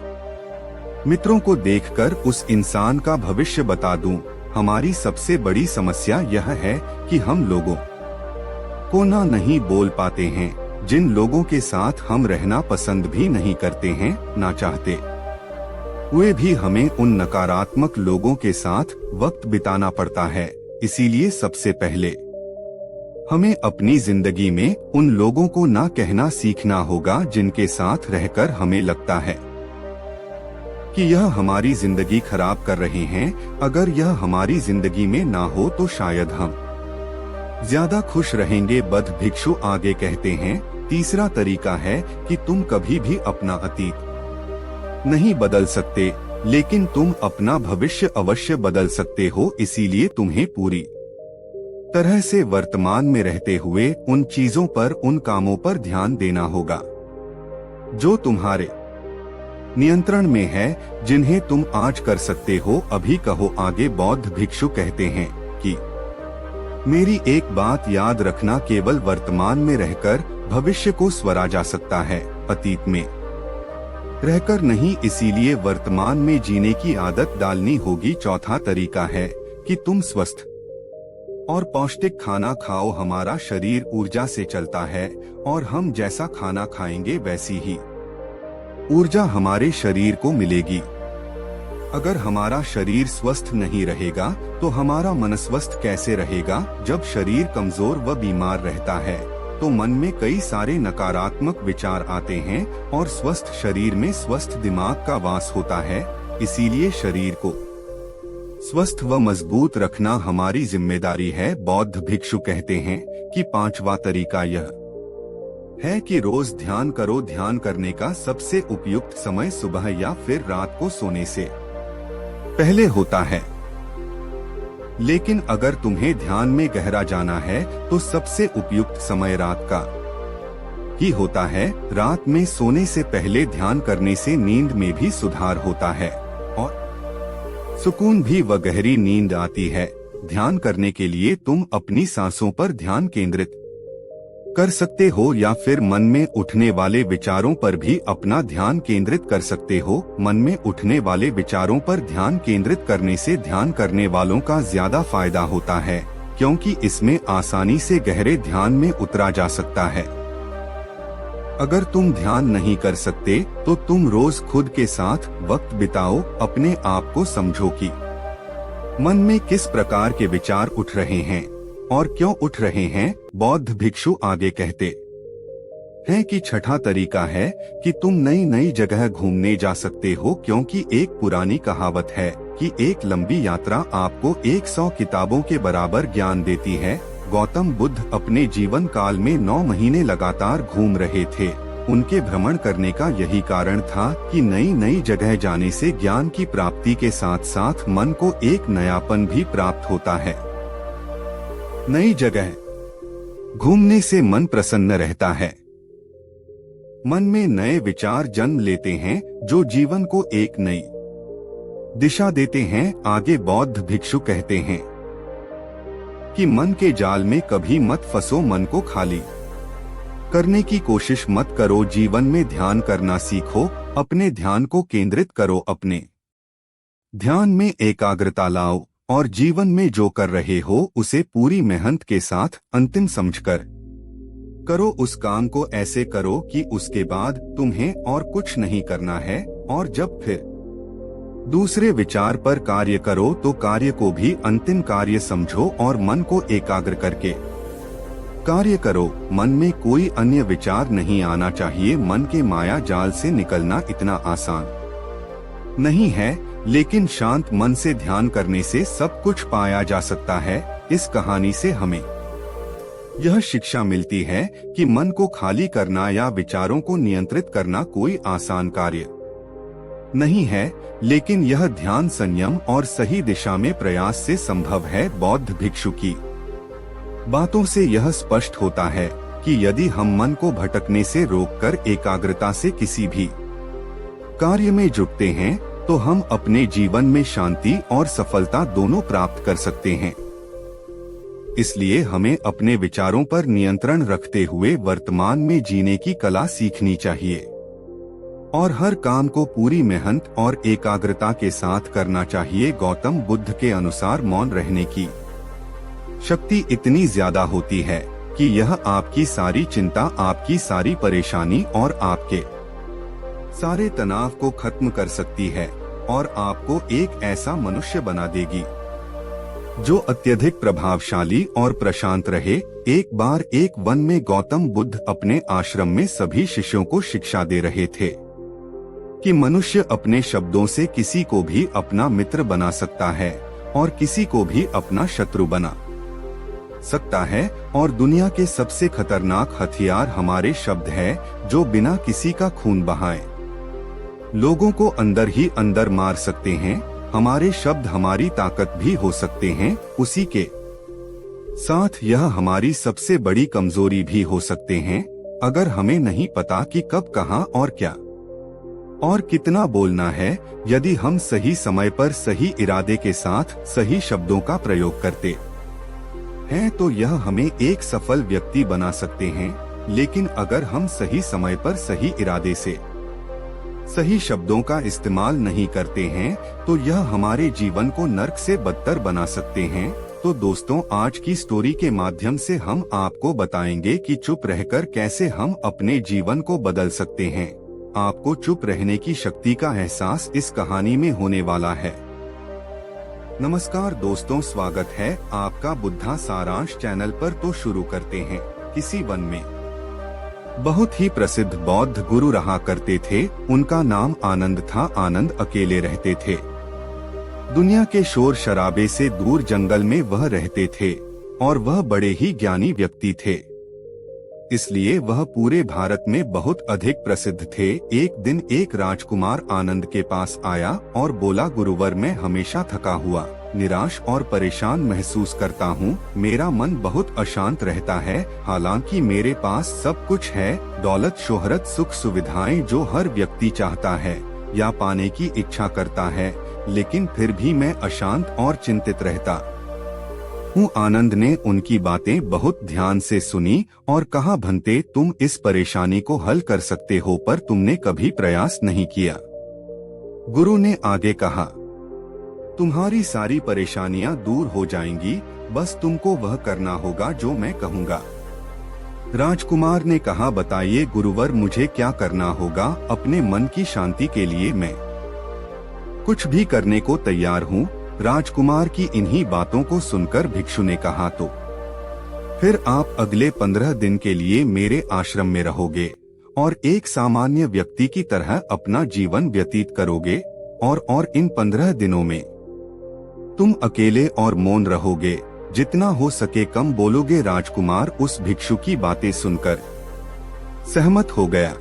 मित्रों को देखकर उस इंसान का भविष्य बता दूं। हमारी सबसे बड़ी समस्या यह है कि हम लोगों को ना नहीं बोल पाते हैं। जिन लोगों के साथ हम रहना पसंद भी नहीं करते हैं, ना चाहते हुए भी हमें उन नकारात्मक लोगों के साथ वक्त बिताना पड़ता है। इसीलिए सबसे पहले हमें अपनी जिंदगी में उन लोगों को ना कहना सीखना होगा जिनके साथ रहकर हमें लगता है कि यह हमारी जिंदगी खराब कर रहे हैं। अगर यह हमारी जिंदगी में ना हो तो शायद हम ज्यादा खुश रहेंगे। बौद्ध भिक्षु आगे कहते हैं, तीसरा तरीका है कि तुम कभी भी अपना अतीत नहीं बदल सकते, लेकिन तुम अपना भविष्य अवश्य बदल सकते हो। इसीलिए तुम्हें पूरी तरह से वर्तमान में रहते हुए उन चीजों पर, उन कामों पर ध्यान देना होगा जो तुम्हारे नियंत्रण में है, जिन्हें तुम आज कर सकते हो, अभी कहो। आगे बौद्ध भिक्षु कहते हैं कि मेरी एक बात याद रखना, केवल वर्तमान में रहकर भविष्य को स्वरा जा सकता है, अतीत में रहकर नहीं। इसीलिए वर्तमान में जीने की आदत डालनी होगी। चौथा तरीका है कि तुम स्वस्थ और पौष्टिक खाना खाओ। हमारा शरीर ऊर्जा से चलता है, और हम जैसा खाना खाएंगे वैसी ही ऊर्जा हमारे शरीर को मिलेगी। अगर हमारा शरीर स्वस्थ नहीं रहेगा तो हमारा मन स्वस्थ कैसे रहेगा। जब शरीर कमजोर व बीमार रहता है तो मन में कई सारे नकारात्मक विचार आते हैं और स्वस्थ शरीर में स्वस्थ दिमाग का वास होता है। इसीलिए शरीर को स्वस्थ व मजबूत रखना हमारी जिम्मेदारी है। बौद्ध भिक्षु कहते हैं कि 5वां तरीका यह है कि रोज ध्यान करो। ध्यान करने का सबसे उपयुक्त समय सुबह या फिर रात को सोने से पहले होता है, लेकिन अगर तुम्हें ध्यान में गहरा जाना है तो सबसे उपयुक्त समय रात का ही होता है। रात में सोने से पहले ध्यान करने से नींद में भी सुधार होता है और सुकून भी व गहरी नींद आती है। ध्यान करने के लिए तुम अपनी सांसों पर ध्यान केंद्रित कर सकते हो या फिर मन में उठने वाले विचारों पर भी अपना ध्यान केंद्रित कर सकते हो। मन में उठने वाले विचारों पर ध्यान केंद्रित करने से ध्यान करने वालों का ज्यादा फायदा होता है, क्योंकि इसमें आसानी से गहरे ध्यान में उतरा जा सकता है। अगर तुम ध्यान नहीं कर सकते तो तुम रोज खुद के साथ वक्त बिताओ। अपने आप को समझो कि मन में किस प्रकार के विचार उठ रहे हैं और क्यों उठ रहे हैं। बौद्ध भिक्षु आगे कहते हैं कि 6वां तरीका है कि तुम नई नई जगह घूमने जा सकते हो, क्योंकि एक पुरानी कहावत है कि एक लंबी यात्रा आपको 100 किताबों के बराबर ज्ञान देती है। गौतम बुद्ध अपने जीवन काल में 9 महीने लगातार घूम रहे थे। उनके भ्रमण करने का यही कारण था कि नई नई जगह जाने से ज्ञान की प्राप्ति के साथ साथ मन को एक नयापन भी प्राप्त होता है। नई जगह घूमने से मन प्रसन्न रहता है। मन में नए विचार जन्म लेते हैं जो जीवन को एक नई दिशा देते हैं। आगे बौद्ध भिक्षु कहते हैं कि मन के जाल में कभी मत फंसो। मन को खाली करने की कोशिश मत करो। जीवन में ध्यान करना सीखो। अपने ध्यान को केंद्रित करो। अपने ध्यान में एकाग्रता लाओ और जीवन में जो कर रहे हो उसे पूरी मेहनत के साथ अंतिम समझकर करो। उस काम को ऐसे करो कि उसके बाद तुम्हें और कुछ नहीं करना है। और जब फिर दूसरे विचार पर कार्य करो तो कार्य को भी अंतिम कार्य समझो और मन को एकाग्र करके कार्य करो। मन में कोई अन्य विचार नहीं आना चाहिए। मन के माया जाल से निकलना इतना आसान नहीं है, लेकिन शांत मन से ध्यान करने से सब कुछ पाया जा सकता है। इस कहानी से हमें यह शिक्षा मिलती है कि मन को खाली करना या विचारों को नियंत्रित करना कोई आसान कार्य नहीं है, लेकिन यह ध्यान, संयम और सही दिशा में प्रयास से संभव है। बौद्ध भिक्षु की बातों से यह स्पष्ट होता है कि यदि हम मन को भटकने से रोककर एकाग्रता से किसी भी कार्य में जुटते हैं तो हम अपने जीवन में शांति और सफलता दोनों प्राप्त कर सकते हैं। इसलिए हमें अपने विचारों पर नियंत्रण रखते हुए वर्तमान में जीने की कला सीखनी चाहिए और हर काम को पूरी मेहनत और एकाग्रता के साथ करना चाहिए। गौतम बुद्ध के अनुसार मौन रहने की शक्ति इतनी ज्यादा होती है कि यह आपकी सारी चिंता, आपकी सारी परेशानी और आपके सारे तनाव को खत्म कर सकती है और आपको एक ऐसा मनुष्य बना देगी जो अत्यधिक प्रभावशाली और प्रशांत रहे। एक बार एक वन में गौतम बुद्ध अपने आश्रम में सभी शिष्यों को शिक्षा दे रहे थे कि मनुष्य अपने शब्दों से किसी को भी अपना मित्र बना सकता है और किसी को भी अपना शत्रु बना सकता है, और दुनिया के सबसे खतरनाक हथियार हमारे शब्द है जो बिना किसी का खून बहाए लोगों को अंदर ही अंदर मार सकते हैं। हमारे शब्द हमारी ताकत भी हो सकते हैं, उसी के साथ यह हमारी सबसे बड़ी कमजोरी भी हो सकते हैं अगर हमें नहीं पता कि कब, कहां और क्या और कितना बोलना है। यदि हम सही समय पर सही इरादे के साथ सही शब्दों का प्रयोग करते हैं तो यह हमें एक सफल व्यक्ति बना सकते हैं, लेकिन अगर हम सही समय पर सही इरादे से सही शब्दों का इस्तेमाल नहीं करते हैं तो यह हमारे जीवन को नर्क से बदतर बना सकते हैं। तो दोस्तों, आज की स्टोरी के माध्यम से हम आपको बताएंगे कि चुप रहकर कैसे हम अपने जीवन को बदल सकते हैं। आपको चुप रहने की शक्ति का एहसास इस कहानी में होने वाला है। नमस्कार दोस्तों, स्वागत है आपका बुद्धा सारांश चैनल पर। तो शुरू करते हैं। किसी वन में बहुत ही प्रसिद्ध बौद्ध गुरु रहा करते थे। उनका नाम आनंद था। आनंद अकेले रहते थे। दुनिया के शोर शराबे से दूर जंगल में वह रहते थे और वह बड़े ही ज्ञानी व्यक्ति थे, इसलिए वह पूरे भारत में बहुत अधिक प्रसिद्ध थे। एक दिन एक राजकुमार आनंद के पास आया और बोला, गुरुवर, मैं हमेशा थका हुआ, निराश और परेशान महसूस करता हूँ। मेरा मन बहुत अशांत रहता है। हालांकि मेरे पास सब कुछ है, दौलत, शोहरत, सुख सुविधाएं जो हर व्यक्ति चाहता है या पाने की इच्छा करता है, लेकिन फिर भी मैं अशांत और चिंतित रहता हूँ। आनंद ने उनकी बातें बहुत ध्यान से सुनी और कहा, भंते, तुम इस परेशानी को हल कर सकते हो, पर तुमने कभी प्रयास नहीं किया। गुरु ने आगे कहा, तुम्हारी सारी परेशानियां दूर हो जाएंगी, बस तुमको वह करना होगा जो मैं कहूँगा। राजकुमार ने कहा, बताइए गुरुवर, मुझे क्या करना होगा? अपने मन की शांति के लिए मैं कुछ भी करने को तैयार हूँ। राजकुमार की इन्हीं बातों को सुनकर भिक्षु ने कहा, तो फिर आप अगले 15 दिन के लिए मेरे आश्रम में रहोगे और एक सामान्य व्यक्ति की तरह अपना जीवन व्यतीत करोगे और इन 15 दिनों में तुम अकेले और मौन रहोगे, जितना हो सके कम बोलोगे। राजकुमार उस भिक्षु की बातें सुनकर सहमत हो गया।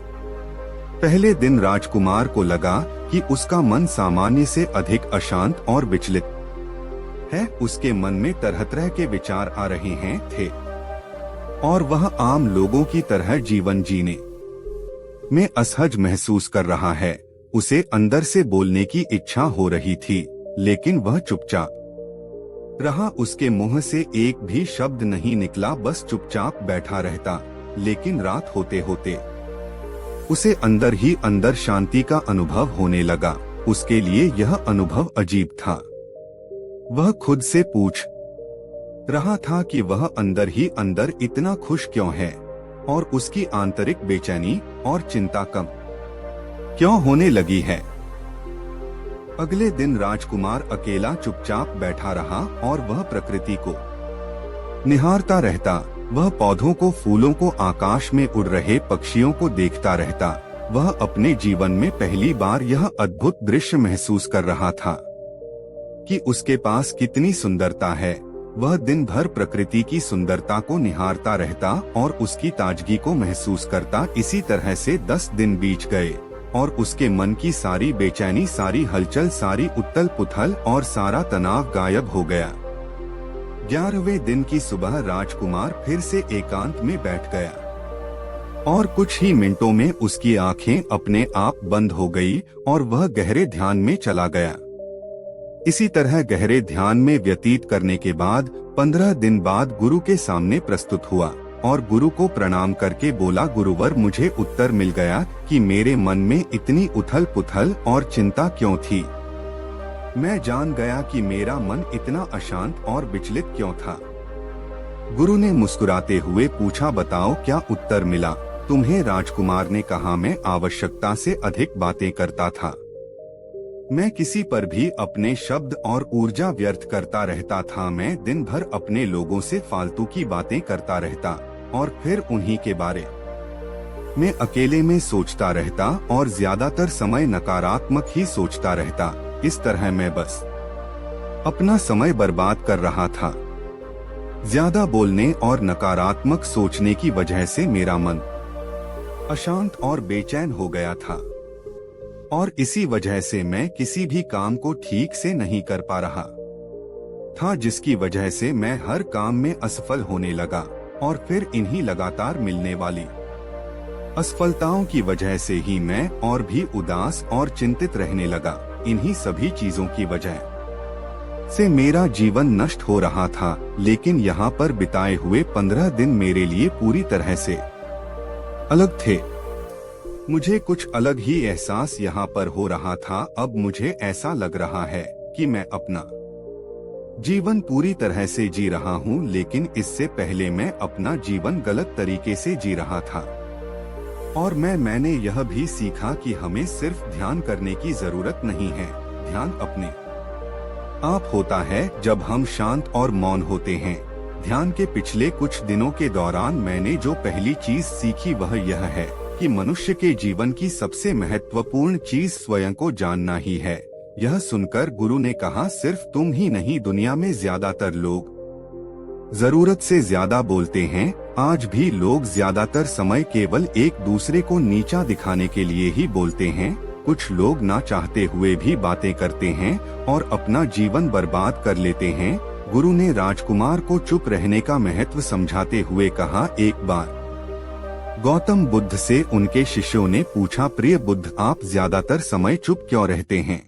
पहले दिन राजकुमार को लगा कि उसका मन सामान्य से अधिक अशांत और विचलित है। उसके मन में तरह तरह के विचार आ रहे हैं थे और वह आम लोगों की तरह जीवन जीने में असहज महसूस कर रहा है। उसे अंदर से बोलने की इच्छा हो रही थी, लेकिन वह चुपचाप रहा। उसके मुंह से एक भी शब्द नहीं निकला, बस चुपचाप बैठा रहता। लेकिन रात होते होते उसे अंदर ही अंदर शांति का अनुभव होने लगा। उसके लिए यह अनुभव अजीब था। वह खुद से पूछ रहा था कि वह अंदर ही अंदर इतना खुश क्यों है और उसकी आंतरिक बेचैनी और चिंता कम क्यों होने लगी है। अगले दिन राजकुमार अकेला चुपचाप बैठा रहा और वह प्रकृति को निहारता रहता। वह पौधों को, फूलों को, आकाश में उड़ रहे पक्षियों को देखता रहता। वह अपने जीवन में पहली बार यह अद्भुत दृश्य महसूस कर रहा था कि उसके पास कितनी सुंदरता है। वह दिन भर प्रकृति की सुंदरता को निहारता रहता और उसकी ताजगी को महसूस करता। इसी तरह से 10 दिन बीत गए और उसके मन की सारी बेचैनी, सारी हलचल, सारी उथल पुथल और सारा तनाव गायब हो गया। 11वें दिन की सुबह राजकुमार फिर से एकांत में बैठ गया और कुछ ही मिनटों में उसकी आंखें अपने आप बंद हो गई और वह गहरे ध्यान में चला गया। इसी तरह गहरे ध्यान में व्यतीत करने के बाद 15 दिन बाद गुरु के सामने प्रस्तुत हुआ और गुरु को प्रणाम करके बोला, गुरुवर, मुझे उत्तर मिल गया कि मेरे मन में इतनी उथल पुथल और चिंता क्यों थी। मैं जान गया कि मेरा मन इतना अशांत और विचलित क्यों था। गुरु ने मुस्कुराते हुए पूछा, बताओ क्या उत्तर मिला तुम्हें? राजकुमार ने कहा, मैं आवश्यकता से अधिक बातें करता था। मैं किसी पर भी अपने शब्द और ऊर्जा व्यर्थ करता रहता था। मैं दिन भर अपने लोगों से फालतू की बातें करता रहता और फिर उन्हीं के बारे में अकेले में सोचता रहता और ज्यादातर समय नकारात्मक ही सोचता रहता। इस तरह मैं बस अपना समय बर्बाद कर रहा था। ज्यादा बोलने और नकारात्मक सोचने की वजह से मेरा मन अशांत और बेचैन हो गया था और इसी वजह से मैं किसी भी काम को ठीक से नहीं कर पा रहा था, जिसकी वजह से मैं हर काम में असफल होने लगा और फिर इन्हीं लगातार मिलने वाली असफलताओं की वजह से ही मैं और भी उदास और चिंतित रहने लगा। इन्हीं सभी चीजों की वजह से मेरा जीवन नष्ट हो रहा था। लेकिन यहाँ पर बिताए हुए 15 दिन मेरे लिए पूरी तरह से अलग थे। मुझे कुछ अलग ही एहसास यहाँ पर हो रहा था। अब मुझे ऐसा लग रहा है कि मैं अपना जीवन पूरी तरह से जी रहा हूँ, लेकिन इससे पहले मैं अपना जीवन गलत तरीके से जी रहा था। और मैंने यह भी सीखा कि हमें सिर्फ ध्यान करने की जरूरत नहीं है, ध्यान अपने आप होता है जब हम शांत और मौन होते हैं। ध्यान के पिछले कुछ दिनों के दौरान मैंने जो पहली चीज सीखी वह यह है कि मनुष्य के जीवन की सबसे महत्वपूर्ण चीज स्वयं को जानना ही है। यह सुनकर गुरु ने कहा, सिर्फ तुम ही नहीं, दुनिया में ज्यादातर लोग जरूरत से ज्यादा बोलते हैं। आज भी लोग ज्यादातर समय केवल एक दूसरे को नीचा दिखाने के लिए ही बोलते हैं। कुछ लोग ना चाहते हुए भी बातें करते हैं और अपना जीवन बर्बाद कर लेते हैं। गुरु ने राजकुमार को चुप रहने का महत्व समझाते हुए कहा, एक बार गौतम बुद्ध से उनके शिष्यों ने पूछा, प्रिय बुद्ध, आप ज्यादातर समय चुप क्यों रहते हैं?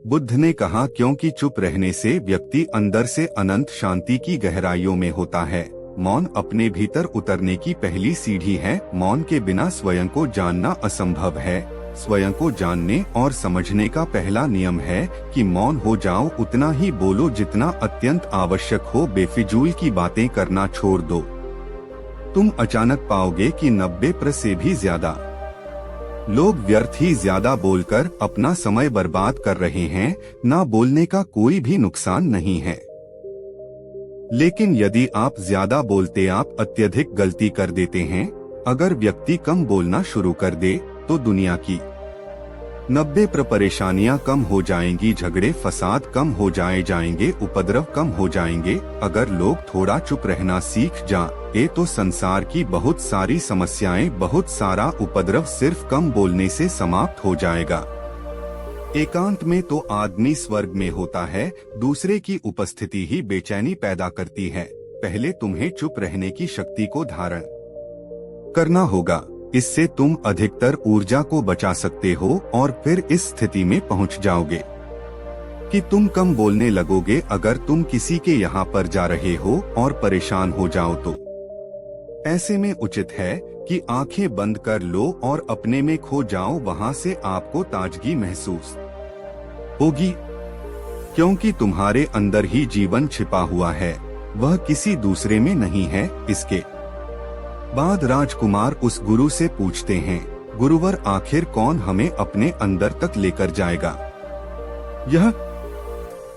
बुद्ध ने कहा, क्योंकि चुप रहने से व्यक्ति अंदर से अनंत शांति की गहराइयों में होता है। मौन अपने भीतर उतरने की पहली सीढ़ी है। मौन के बिना स्वयं को जानना असंभव है। स्वयं को जानने और समझने का पहला नियम है कि मौन हो जाओ, उतना ही बोलो जितना अत्यंत आवश्यक हो। बेफिजूल की बातें करना छोड़ दो। तुम अचानक पाओगे कि 90% से भी ज्यादा लोग व्यर्थ ही ज्यादा बोलकर अपना समय बर्बाद कर रहे हैं। ना बोलने का कोई भी नुकसान नहीं है, लेकिन यदि आप ज्यादा बोलते आप अत्यधिक गलती कर देते हैं। अगर व्यक्ति कम बोलना शुरू कर दे तो दुनिया की 90% परेशानियां कम हो जाएंगी, झगड़े फसाद कम हो जाएंगे, उपद्रव कम हो जाएंगे। अगर लोग थोड़ा चुप रहना सीख जाए तो संसार की बहुत सारी समस्याएं, बहुत सारा उपद्रव सिर्फ कम बोलने से समाप्त हो जाएगा। एकांत में तो आदमी स्वर्ग में होता है। दूसरे की उपस्थिति ही बेचैनी पैदा करती है। पहले तुम्हें चुप रहने की शक्ति को धारण करना होगा। इससे तुम अधिकतर ऊर्जा को बचा सकते हो और फिर इस स्थिति में पहुंच जाओगे कि तुम कम बोलने लगोगे। अगर तुम किसी के यहाँ पर जा रहे हो और परेशान हो जाओ तो ऐसे में उचित है कि आंखें बंद कर लो और अपने में खो जाओ। वहां से आपको ताजगी महसूस होगी, क्योंकि तुम्हारे अंदर ही जीवन छिपा हुआ है, वह किसी दूसरे में नहीं है। इसके बाद राजकुमार उस गुरु से पूछते हैं, गुरुवर, आखिर कौन हमें अपने अंदर तक लेकर जाएगा? यह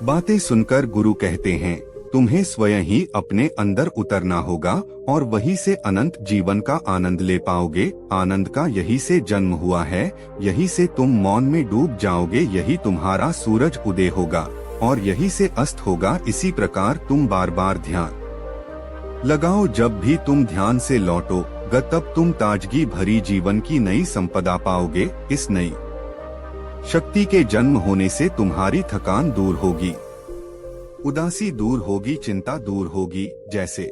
बातें सुनकर गुरु कहते हैं, तुम्हें स्वयं ही अपने अंदर उतरना होगा और वहीं से अनंत जीवन का आनंद ले पाओगे। आनंद का यही से जन्म हुआ है, यही से तुम मौन में डूब जाओगे, यही तुम्हारा सूरज उदय होगा और यही से अस्त होगा। इसी प्रकार तुम बार बार ध्यान लगाओ। जब भी तुम ध्यान से लौटोगे तब तुम ताजगी भरी जीवन की नई संपदा पाओगे। इस नई शक्ति के जन्म होने से तुम्हारी थकान दूर होगी, उदासी दूर होगी, चिंता दूर होगी। जैसे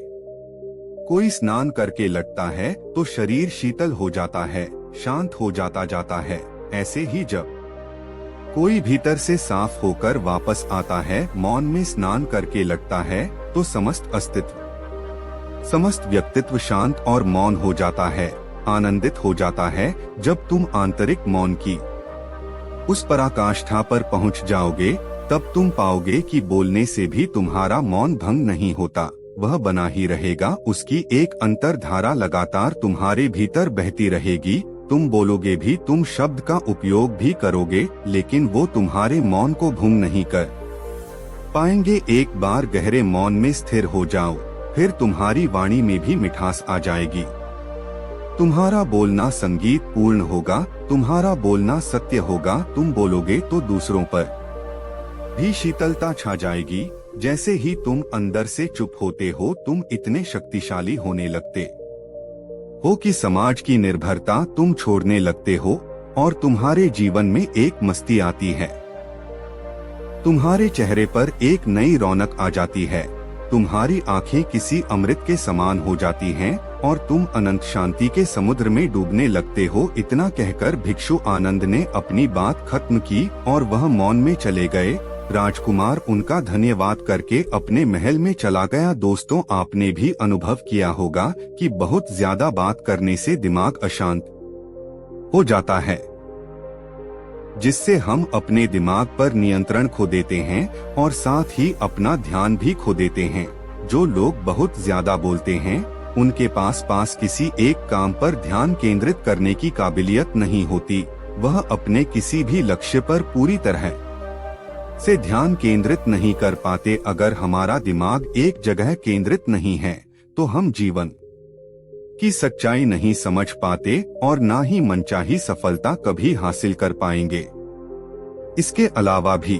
कोई स्नान करके लौटता है तो शरीर शीतल हो जाता है, शांत हो जाता है। ऐसे ही जब कोई भीतर से साफ होकर वापस आता है, मौन में स्नान करके लौटता है, तो समस्त अस्तित्व, समस्त व्यक्तित्व शांत और मौन हो जाता है, आनंदित हो जाता है। जब तुम आंतरिक मौन की उस पराकाष्ठा पर पहुंच जाओगे तब तुम पाओगे कि बोलने से भी तुम्हारा मौन भंग नहीं होता, वह बना ही रहेगा। उसकी एक अंतर्धारा लगातार तुम्हारे भीतर बहती रहेगी। तुम बोलोगे भी, तुम शब्द का उपयोग भी करोगे, लेकिन वो तुम्हारे मौन को भंग नहीं कर पाएंगे। एक बार गहरे मौन में स्थिर हो जाओ, फिर तुम्हारी वाणी में भी मिठास आ जाएगी। तुम्हारा बोलना संगीत पूर्ण होगा, तुम्हारा बोलना सत्य होगा। तुम बोलोगे तो दूसरों पर भी शीतलता छा जाएगी। जैसे ही तुम अंदर से चुप होते हो, तुम इतने शक्तिशाली होने लगते हो कि समाज की निर्भरता तुम छोड़ने लगते हो और तुम्हारे जीवन में एक मस्ती आती है। तुम्हारे चेहरे पर एक नई रौनक आ जाती है, तुम्हारी आंखें किसी अमृत के समान हो जाती हैं और तुम अनंत शांति के समुद्र में डूबने लगते हो। इतना कहकर भिक्षु आनंद ने अपनी बात खत्म की और वह मौन में चले गए। राजकुमार उनका धन्यवाद करके अपने महल में चला गया। दोस्तों, आपने भी अनुभव किया होगा कि बहुत ज्यादा बात करने से दिमाग अशांत हो जाता है, जिससे हम अपने दिमाग पर नियंत्रण खो देते हैं और साथ ही अपना ध्यान भी खो देते हैं। जो लोग बहुत ज्यादा बोलते हैं उनके पास किसी एक काम पर ध्यान केंद्रित करने की काबिलियत नहीं होती। वह अपने किसी भी लक्ष्य पर पूरी तरह से ध्यान केंद्रित नहीं कर पाते। अगर हमारा दिमाग एक जगह केंद्रित नहीं है तो हम जीवन की सच्चाई नहीं समझ पाते और ना ही मनचाही सफलता कभी हासिल कर पाएंगे। इसके अलावा भी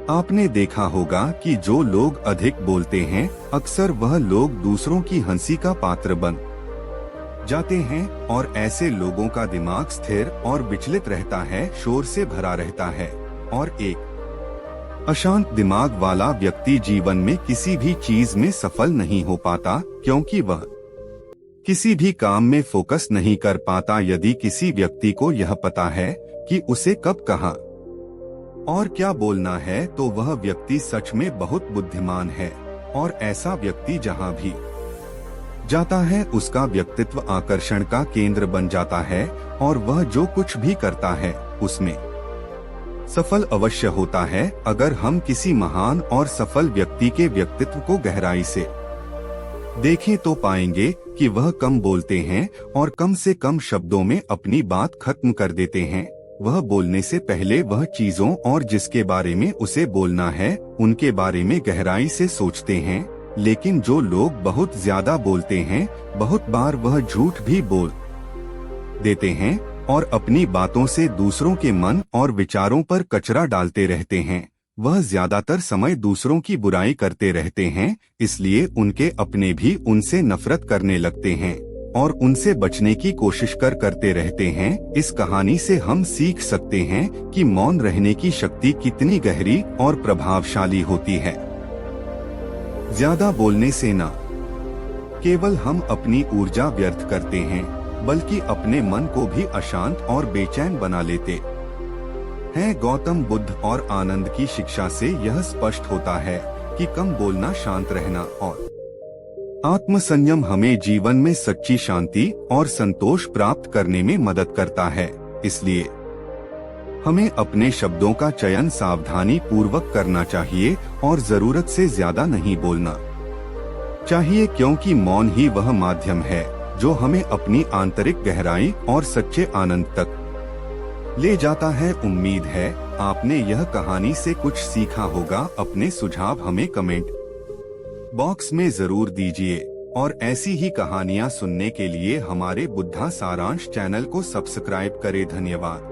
आपने देखा होगा कि जो लोग अधिक बोलते हैं अक्सर वह लोग दूसरों की हंसी का पात्र बन जाते हैं और ऐसे लोगों का दिमाग स्थिर और विचलित रहता है, शोर से भरा रहता है और एक अशांत दिमाग वाला व्यक्ति जीवन में किसी भी चीज में सफल नहीं हो पाता, क्योंकि वह किसी भी काम में फोकस नहीं कर पाता। यदि किसी व्यक्ति को यह पता है कि उसे कब कहाँ और क्या बोलना है तो वह व्यक्ति सच में बहुत बुद्धिमान है और ऐसा व्यक्ति जहाँ भी जाता है उसका व्यक्तित्व आकर्षण का केंद्र बन जाता है और वह जो कुछ भी करता है उसमें सफल अवश्य होता है। अगर हम किसी महान और सफल व्यक्ति के व्यक्तित्व को गहराई से देखें तो पाएंगे कि वह कम बोलते हैं और कम से कम शब्दों में अपनी बात खत्म कर देते हैं। वह बोलने से पहले वह चीजों और जिसके बारे में उसे बोलना है उनके बारे में गहराई से सोचते हैं। लेकिन जो लोग बहुत ज्यादा बोलते हैं बहुत बार वह झूठ भी बोल देते हैं और अपनी बातों से दूसरों के मन और विचारों पर कचरा डालते रहते हैं। वह ज्यादातर समय दूसरों की बुराई करते रहते हैं, इसलिए उनके अपने भी उनसे नफरत करने लगते हैं और उनसे बचने की कोशिश करते रहते हैं। इस कहानी से हम सीख सकते हैं कि मौन रहने की शक्ति कितनी गहरी और प्रभावशाली होती है। ज्यादा बोलने से न केवल हम अपनी ऊर्जा व्यर्थ करते हैं बल्कि अपने मन को भी अशांत और बेचैन बना लेते हैं। गौतम बुद्ध और आनंद की शिक्षा से यह स्पष्ट होता है कि कम बोलना, शांत रहना और आत्मसंयम हमें जीवन में सच्ची शांति और संतोष प्राप्त करने में मदद करता है। इसलिए हमें अपने शब्दों का चयन सावधानी पूर्वक करना चाहिए और जरूरत से ज्यादा नहीं बोलना चाहिए, क्योंकि मौन ही वह माध्यम है जो हमें अपनी आंतरिक गहराई और सच्चे आनंद तक ले जाता है। उम्मीद है आपने यह कहानी से कुछ सीखा होगा। अपने सुझाव हमें कमेंट बॉक्स में जरूर दीजिए और ऐसी ही कहानियाँ सुनने के लिए हमारे बुद्धा सारांश चैनल को सब्सक्राइब करें। धन्यवाद।